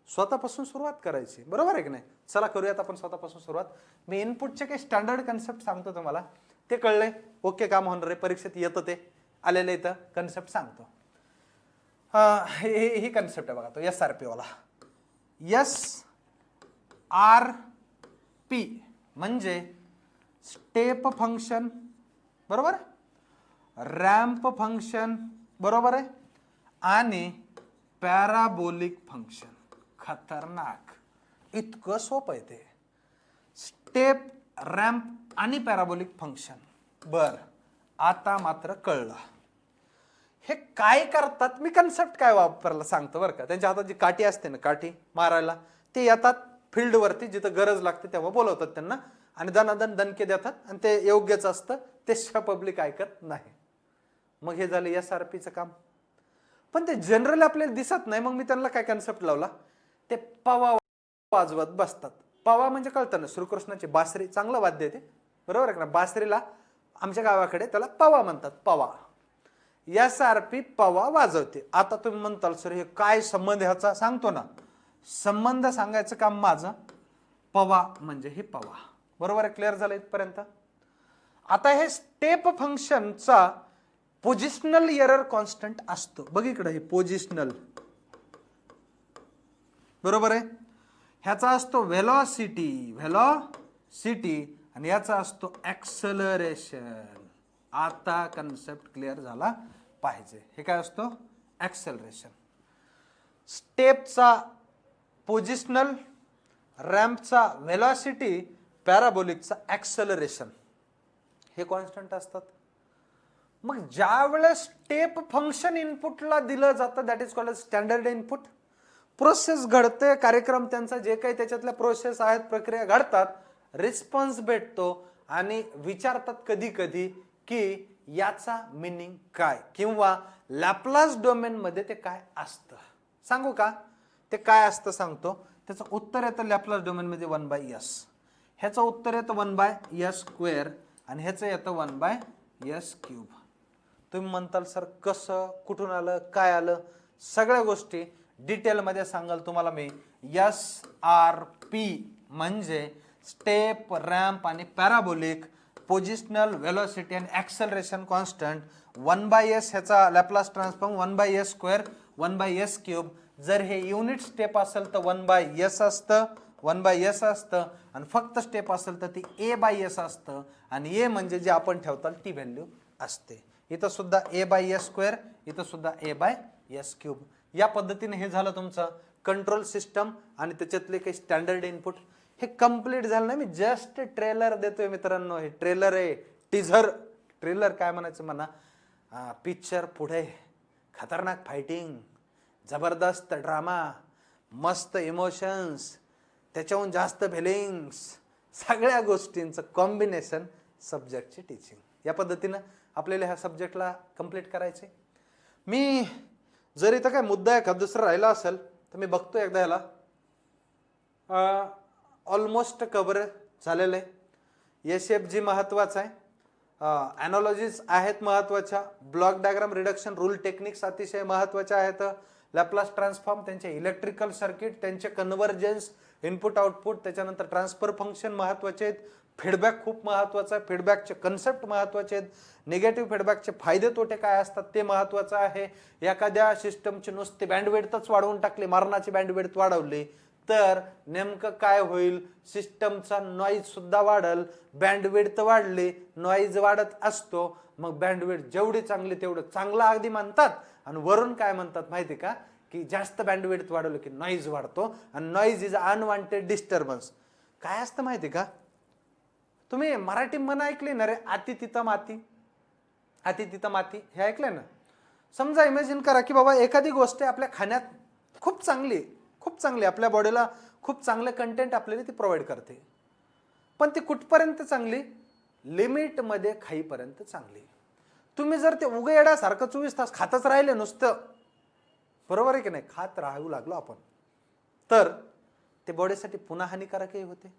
स्वतःपासून सुरुवात करायची, बरोबर आहे की नाही? चला करूयात आपण स्वतःपासून सुरुवात. मी इनपुटचे काही स्टँडर्ड कन्सेप्ट सांगतो तुम्हाला, ते कळले ओके, काम होणार आहे, परीक्षेत येतं ते आलेलं इथं कन्सेप्ट सांगतो. ही कन्सेप्ट आहे बघा, तो SRP वाला. SRP म्हणजे स्टेप फंक्शन, बरोबर आहे, रॅम्प फंक्शन, बरोबर आहे, आणि पॅराबोलिक फंक्शन. खतरनाक, इतकं सोपं आहे ते. स्टेप, रॅम्प आणि पॅराबोलिक फंक्शन. बर, आता मात्र कळलं हे काय करतात. मी कन्सेप्ट काय वापरला सांगतो बरं का. त्यांच्या हातात जी काठी असते ना, काठी मारायला, ते येतात फील्डवरती, जिथं गरज लागते तेव्हा बोलवतात त्यांना आणि दनादन दणके देतात आणि ते योग्यच असतं, ते पब्लिक ऐकत नाही. मग हे झालं SRPचं काम. पण ते जनरल आपल्याला दिसत नाही. मग मी त्यांना काय कन्सेप्ट लावला, ते पवा वाजवत बसतात. पवा म्हणजे कळतं ना, श्रीकृष्णाची बासरी, चांगलं वाद्य आहे ते, बरोबर आहे का? बासरीला आमच्या गावाकडे त्याला पवा म्हणतात, पवा. SRP पवा वाजवते. आता तुम्ही म्हणताल सर हे काय संबंध ह्याचा? सांगतो ना, संबंध सांगायचं काम माझं. पवा म्हणजे हे पवा, बरोबर आहे? क्लिअर झालं इथपर्यंत? आता हे स्टेप फंक्शनचा पोझिशनल एरर कॉन्स्टंट असतो. बघ इकडे, हे पोझिशनल, बरोबर आहे? ह्याचा असतो व्हेलॉसिटी, आणि याचा असतो ऍक्सलरेशन. आता कन्सेप्ट क्लिअर झाला पाहिजे. हे काय असतो? ऍक्सलरेशन. स्टेपचा पोझिशनल, रॅम्पचा व्हेलॉसिटी, पॅराबोलिकचा ऍक्सलरेशन, हे कॉन्स्टंट असतात. मग ज्या वेळेस स्टेप फंक्शन इनपुटला दिलं जातं, that is called standard input. Process घडते, कार्यक्रम त्यांचा जे काही त्याच्यातल्या प्रोसेस आहेत, प्रक्रिया घडतात, रिस्पॉन्स भेटतो आणि विचारतात कधी कधी की याचा मीनिंग काय, किंवा लॅपलास डोमेन मध्ये ते काय असतं. सांगू का ते काय असतं? सांगतो. त्याचं उत्तर येतं लॅपलास डोमेन मध्ये 1/s. ह्याचं उत्तर येतं 1/s², आणि ह्याचं येतं 1/s³. तुम्ही म्हणताल सर कसं, कुठून आलं, काय आलं? सगळ्या गोष्टी डिटेलमध्ये सांगाल तुम्हाला मी. SRP म्हणजे स्टेप, रॅम्प आणि parabolic positional velocity and acceleration constant. 1/s ह्याचा लॅपलास ट्रान्सफॉर्म 1/s², 1/s³. जर हे युनिट स्टेप असेल तर 1/s असतं, 1/s असतं, आणि फक्त स्टेप असेल तर ती A/s असतं. आणि A म्हणजे जे आपण ठेवताल ती व्हॅल्यू असते. इथं सुद्धा A/s², इथं सुद्धा A/s³. या पद्धतीने हे झालं तुमचं कंट्रोल सिस्टम आणि त्याच्यातले काही स्टँडर्ड इनपुट. हे कंप्लीट झालं ना. मी जस्ट ट्रेलर देतोय मित्रांनो. हे ट्रेलर आहे, टीझर. ट्रेलर काय म्हणायचं म्हणा. पिक्चर पुढे खतरनाक फायटिंग, जबरदस्त ड्रामा, मस्त इमोशन्स, त्याच्याहून जास्त फिलिंग्स, सगळ्या गोष्टींचं कॉम्बिनेशन सब्जेक्टची टीचिंग. या पद्धतीनं आपल्याला ह्या सब्जेक्टला कंप्लीट करायचे. मी जर इथं काय मुद्दा एखादा दुसरा राहिला असेल तर मी बघतो एकदा याला. ऑलमोस्ट कव्हर झालेलं आहे. SFG महत्त्वाचं आहे. ॲनॉलॉजीज आहेत महत्त्वाच्या. Block diagram reduction rule techniques अतिशय महत्त्वाच्या आहेत. लॅपलास ट्रान्सफॉर्म, त्यांचे इलेक्ट्रिकल सर्किट, त्यांचे कन्व्हर्जन्स, इनपुट आउटपुट, त्याच्यानंतर ट्रान्सफर फंक्शन महत्त्वाचे आहेत. फीडबॅक खूप महत्त्वाचा आहे. फीडबॅकचे कन्सेप्ट महत्त्वाचे आहेत. निगेटिव्ह फीडबॅकचे फायदे तोटे काय असतात ते महत्त्वाचं आहे. एखाद्या सिस्टमची नुसती बँडविड्थच वाढवून टाकली, मरणाची बँडविड्थ वाढवली तर नेमकं काय होईल. सिस्टमचा नॉईज सुद्धा वाढल. बँडविड्थ वाढली, नॉईज वाढत असतो. मग बँडविड्थ जेवढी चांगली तेवढं चांगलं अगदी म्हणतात. आणि वरून काय म्हणतात माहिती का, की जास्त बँडविड्थ वाढवलं की नॉईज वाढतो आणि नॉईज इज अनवॉन्टेड डिस्टर्बन्स. काय असतं माहिती का, तुम्ही मराठी म्हण ऐकली ना रे, अति तिथं माती, अति तिथं माती, हे ऐकलंय ना. समजा इमॅजिन करा की बाबा एखादी गोष्ट आपल्या खाण्यात खूप चांगली, खूप चांगली, आपल्या बॉडीला खूप चांगलं कंटेंट आपल्याला ती प्रोव्हाइड करते. पण ती कुठपर्यंत चांगली, लिमिटमध्ये खाईपर्यंत चांगली. तुम्ही जर ते उघड्यासारखं 24 तास खातच राहिले नुसतं, बरोबर आहे की नाही, खात राहू लागलो आपण, तर ते बॉडीसाठी पुन्हा हानिकारकही होते.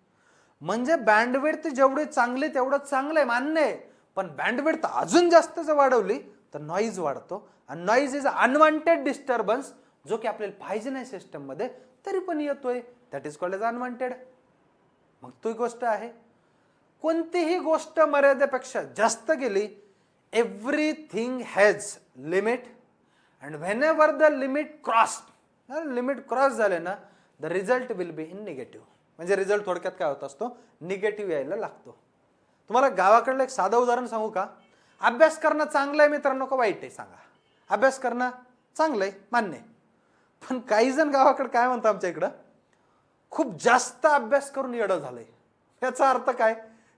म्हणजे बँडविड्थ जेवढी चांगली तेवढं चांगलं आहे, मान्य आहे. पण बँडविड्थ अजून जास्त जर वाढवली तर नॉईज वाढतो. आणि नॉईज इज अनवॉन्टेड डिस्टर्बन्स, जो की आपल्याला पाहिजे नाही सिस्टम मध्ये तरी पण येतोय. That is called as unwanted. मग ती गोष्ट आहे, कोणतीही गोष्ट मर्यादेपेक्षा जास्त गेली, everything has limit. And whenever the limit cross झाले ना, the result will be in negative. म्हणजे रिझल्ट थोडक्यात काय होत असतो, निगेटिव्ह यायला लागतो. तुम्हाला गावाकडलं एक साधं उदाहरण सांगू का. अभ्यास करणं चांगलं आहे मित्रांनो का वाईट आहे सांगा. अभ्यास करणं चांगलं आहे, मान्य आहे. पण काही जण गावाकडे काय म्हणतात आमच्या इकडं, खूप जास्त अभ्यास करून येडं झालंय. याचा अर्थ काय,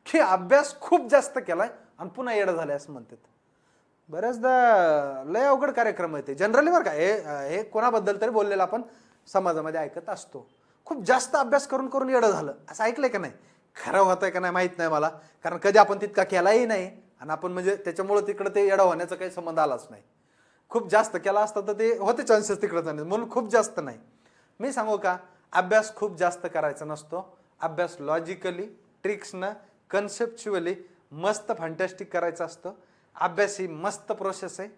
की अभ्यास खूप जास्त केलाय आणि पुन्हा येडं झालंय असं म्हणतात. बऱ्याचदा लय अवघड कार्यक्रम आहे ते. जनरली बरं का, हे कोणाबद्दल तरी बोललेलं आपण समाजामध्ये ऐकत असतो. खूप जास्त अभ्यास करून करून येडं झालं असं ऐकलंय का नाही. खरं होतंय का नाही माहित नाही मला, कारण कधी आपण तितका केलाही नाही आणि आपण म्हणजे त्याच्यामुळे तिकडे ते येडं होण्याचा काही संबंध आलाच नाही. खूप जास्त केला असता तर ते होते चान्सेस तिकडे जाण्याचे, म्हणून खूप जास्त नाही. मी सांगू का, अभ्यास खूप जास्त करायचा नसतो. अभ्यास लॉजिकली, ट्रिक्सनं, कन्सेप्च्युअली मस्त फॅन्टॅस्टिक करायचा असतो. अभ्यास ही मस्त प्रोसेस आहे.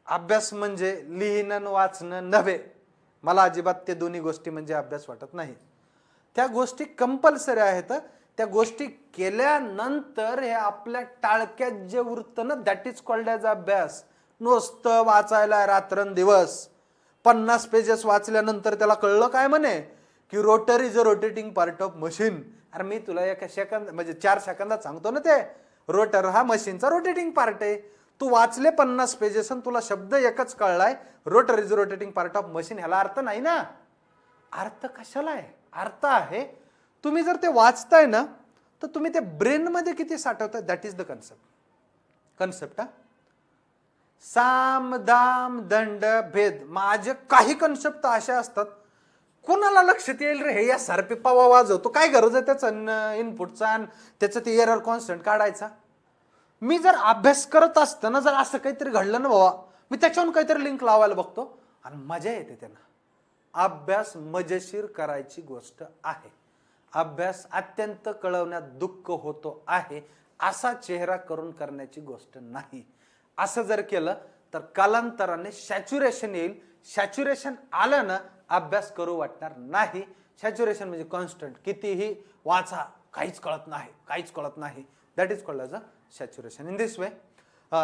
अभ्यास म्हणजे लिहिणं वाचणं नव्हे. मला अजिबात ते दोन्ही गोष्टी म्हणजे अभ्यास वाटत नाही. त्या गोष्टी कंपल्सरी आहेत. त्या गोष्टी केल्यानंतर हे आपल्या टाळक्यात जे उरतं ना, दॅट इज कॉल्ड ॲज अभ्यास. नुसतं वाचायला रात्रंदिवस 50 पेजेस वाचल्यानंतर त्याला कळलं काय म्हणे, की rotor is a rotating part of machine. अरे मी तुला एका सेकंद म्हणजे 4 सेकंदात सांगतो ना, ते रोटर हा मशीनचा रोटेटिंग पार्ट आहे. तू वाचले 50 पेजेस आणि तुला शब्द एकच कळलाय, rotor is rotating part of machine. ह्याला अर्थ नाही ना. अर्थ कशाला आहे, अर्थ आहे तुम्ही जर ते वाचताय ना तर तुम्ही ते ब्रेन मध्ये किती साठवताय, दॅट इज द कन्सेप्ट. साम दाम दंड भेद, माझे काही कन्सेप्ट असे असतात कोणाला लक्षात येईल रे, हे या सारपी पावा वाजवतो, काय गरज आहे त्याचं इनपुटचा, त्याचं ते एरर कॉन्स्टंट काढायचा. मी जर अभ्यास करत असताना जर असं काहीतरी घडलं ना बाबा, मी त्याच्यावरून काहीतरी लिंक लावायला बघतो आणि मजा येते त्यांना. अभ्यास मजेशीर करायची गोष्ट आहे. अभ्यास अत्यंत कळवण्यात दुःख होतो आहे असा चेहरा करून करण्याची गोष्ट नाही. असं जर केलं तर कालांतराने सॅच्युरेशन येईल. सॅच्युरेशन आलं ना, अभ्यास करू वाटणार नाही. सॅच्युरेशन म्हणजे कॉन्स्टंट, कितीही वाचा काहीच कळत नाही, that is called as a saturation. In this way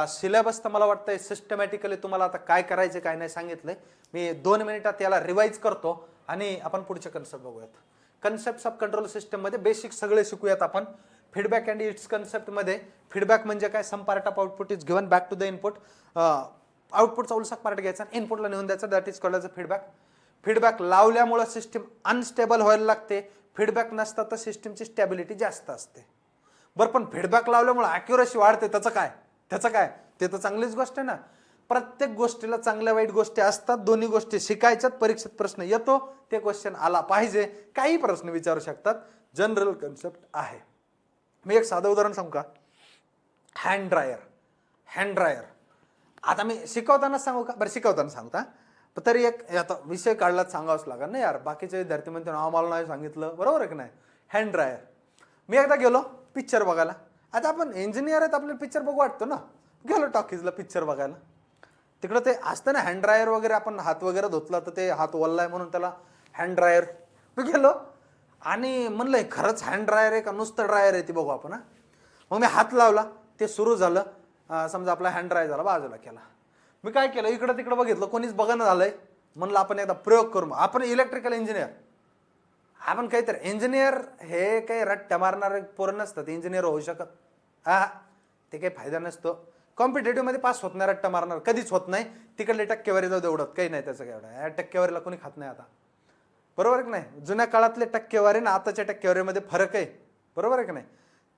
syllabus तर मला वाटतंय सिस्टमॅटिकली तुम्हाला आता काय करायचं काय नाही सांगितलंय. मी 2 मिनिटात याला रिवाइज करतो आणि आपण पुढचे कन्सेप्ट बघूयात. कन्सेप्ट ऑफ कंट्रोल सिस्टम मध्ये बेसिक सगळे शिकूयात आपण. फीडबॅक अँड इट्स कन्सेप्ट मध्ये फीडबॅक म्हणजे काय, some part of output is given back to the input. आउटपुटचा उलसा पार्ट घ्यायचा इनपुटला नेऊन द्यायचा, that is called as a feedback. Feedback लावल्यामुळे सिस्टीम अनस्टेबल व्हायला लागते. फीडबॅक नसता तर सिस्टीमची स्टॅबिलिटी जास्त असते. बरं, पण फीडबॅक लावल्यामुळे अॅक्युरसी वाढते, त्याचं काय ते तर चांगलीच गोष्ट आहे ना. प्रत्येक गोष्टीला चांगल्या वाईट गोष्टी असतात. दोन्ही गोष्टी शिकायच्यात. परीक्षेत प्रश्न येतो, ते क्वेश्चन आला पाहिजे. काही प्रश्न विचारू शकतात. जनरल कन्सेप्ट आहे. मी एक साधं उदाहरण सांगू का. हँड ड्रायर आता मी शिकवताना सांगू का. बरं, शिकवताना सांगता तरी एक आता विषय काढलाच सांगावंच लागेल ना यार. बाकीचे विद्यार्थी म्हणते आम्हाला नाही सांगितलं, बरोबर आहे की नाही. हँड ड्रायर मी एकदा गेलो पिक्चर बघायला. आता आपण इंजिनियर आहेत, आपल्याला पिक्चर बघू वाटतो ना. गेलो टॉकीजला पिक्चर बघायला. तिकडं ते असतं ना हँड ड्रायर वगैरे, आपण हात वगैरे धुतला तर ते हात ओललाय म्हणून त्याला हँड ड्रायर. मी गेलो आणि म्हणलं खरंच हँड ड्रायर आहे का नुसतं ड्रायर आहे ती बघू आपण. मग मी हात लावला, ते सुरू झालं. समजा आपला हँड ड्रायर झाला, बाजूला केला. मी काय केलं, इकडं तिकडं बघितलं, कोणीच बघणं झालंय. म्हणलं आपण एकदा प्रयोग करू. आपण इलेक्ट्रिकल इंजिनियर, आपण काहीतरी इंजिनियर हे काही रट्ट्या मारणारे पोरं नसतात इंजिनियर होऊ शकत. ते काही फायदा नसतो. कॉम्पिटेटिव्ह मध्ये पास होत नाही, रट्टा मारणार कधीच होत नाही. तिकडले टक्केवारी जाऊ एवढं काही नाही त्याचं. एवढं या टक्केवारीला कोणी खात नाही आता, बरोबर आहे की नाही. जुन्या काळातले टक्केवारी ना आताच्या टक्केवारीमध्ये फरक आहे, बरोबर आहे की नाही.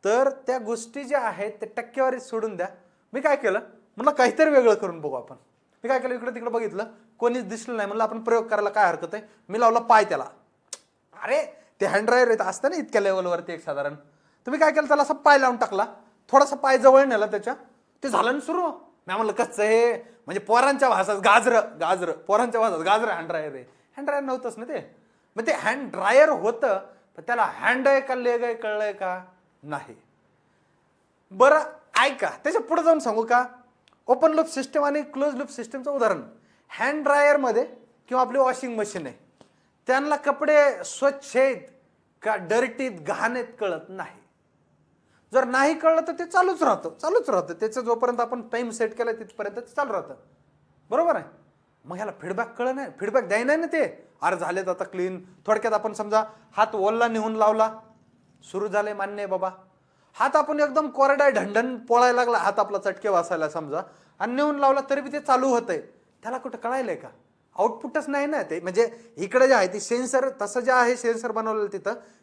तर त्या गोष्टी ज्या आहेत ते टक्केवारी सोडून द्या. मी काय केलं, म्हणलं काहीतरी वेगळं करून बघू आपण. मी काय केलं, इकडे तिकडे बघितलं, कोणीच दिसलं नाही. म्हणलं आपण प्रयोग करायला काय हरकत आहे. मी लावला पाय त्याला. अरे ते हँड ड्रायर येत असतं ना इतक्या लेवलवरती एक साधारण. तुम्ही काय केलं, त्याला असा पाय लावून टाकला, थोडासा पाय जवळ नेला त्याच्या, ते झालं ना सुरू. मी म्हणलं कसं हे, म्हणजे पोरांच्या भाषात गाजर पोरांच्या भाषात गाजर हँड ड्रायर आहे. हँड ड्रायर नव्हतंच ना ते. मग ते हँड ड्रायर होतं, पण त्याला हँड आहे का लेग आहे कळलंय का नाही. बरं ऐका, त्याच्या पुढे जाऊन सांगू का. ओपन लूप सिस्टम आणि क्लोज लूप सिस्टमचं उदाहरण. हँड ड्रायरमध्ये किंवा आपली वॉशिंग मशीन आहे, त्यांना कपडे स्वच्छ आहेत का डर्टीत घाणेत कळत नाही. जर नाही कळलं तर ते चालूच राहतं. त्याचं जोपर्यंत आपण टाइम सेट केला तिथपर्यंत ते चालू राहतं, बरोबर आहे. मग ह्याला फीडबॅक कळलं नाही, फीडबॅक द्याय नाही ना ते. अरे झालेत आता क्लीन. थोडक्यात आपण समजा हात ओलला नेऊन लावला, सुरू झाले, मान्य आहे बाबा. हात आपण एकदम कोरडा ढंढन पोळायला लागला, हात आपला चटके वाचायला समजा, आणि नेऊन लावला तरी बी ते चालू होतंय. त्याला कुठं कळायलंय का. आउटपुटच नाही ना ते. म्हणजे इकडे जे आहे ती सेन्सर, तसं जे आहे सेन्सर बनवलेलं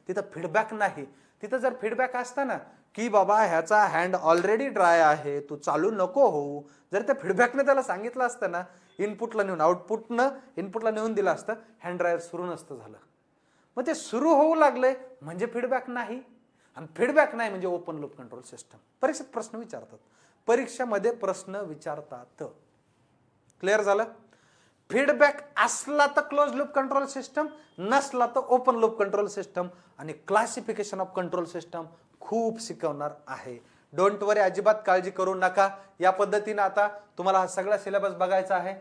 तिथं फीडबॅक नाही. तिथं जर फीडबॅक असता ना की बाबा ह्याचा हँड ऑलरेडी ड्राय आहे, तू चालू नको होऊ, जर त्या फीडबॅकने त्याला सांगितलं असतं ना, इनपुटला नेऊन इनपुटला नेऊन दिलं असतं, हँड ड्रायर सुरू नसतं झालं. मग ते सुरू होऊ लागले म्हणजे फीडबॅक नाही, आणि फीडबॅक नाही म्हणजे ओपन लूप कंट्रोल सिस्टम. परीक्षेत प्रश्न विचारतात, परीक्षेमध्ये प्रश्न विचारतात. क्लिअर झालं. फीडबॅक असला तर क्लोज लूप कंट्रोल सिस्टम, नसला तर ओपन लूप कंट्रोल सिस्टम. आणि क्लासिफिकेशन ऑफ कंट्रोल सिस्टम खूप शिकवणार आहे. डोंट वरी, अजिबात काळजी करू नका. या पद्धतीने आता तुम्हाला हा सगळा सिलेबस बघायचा आहे.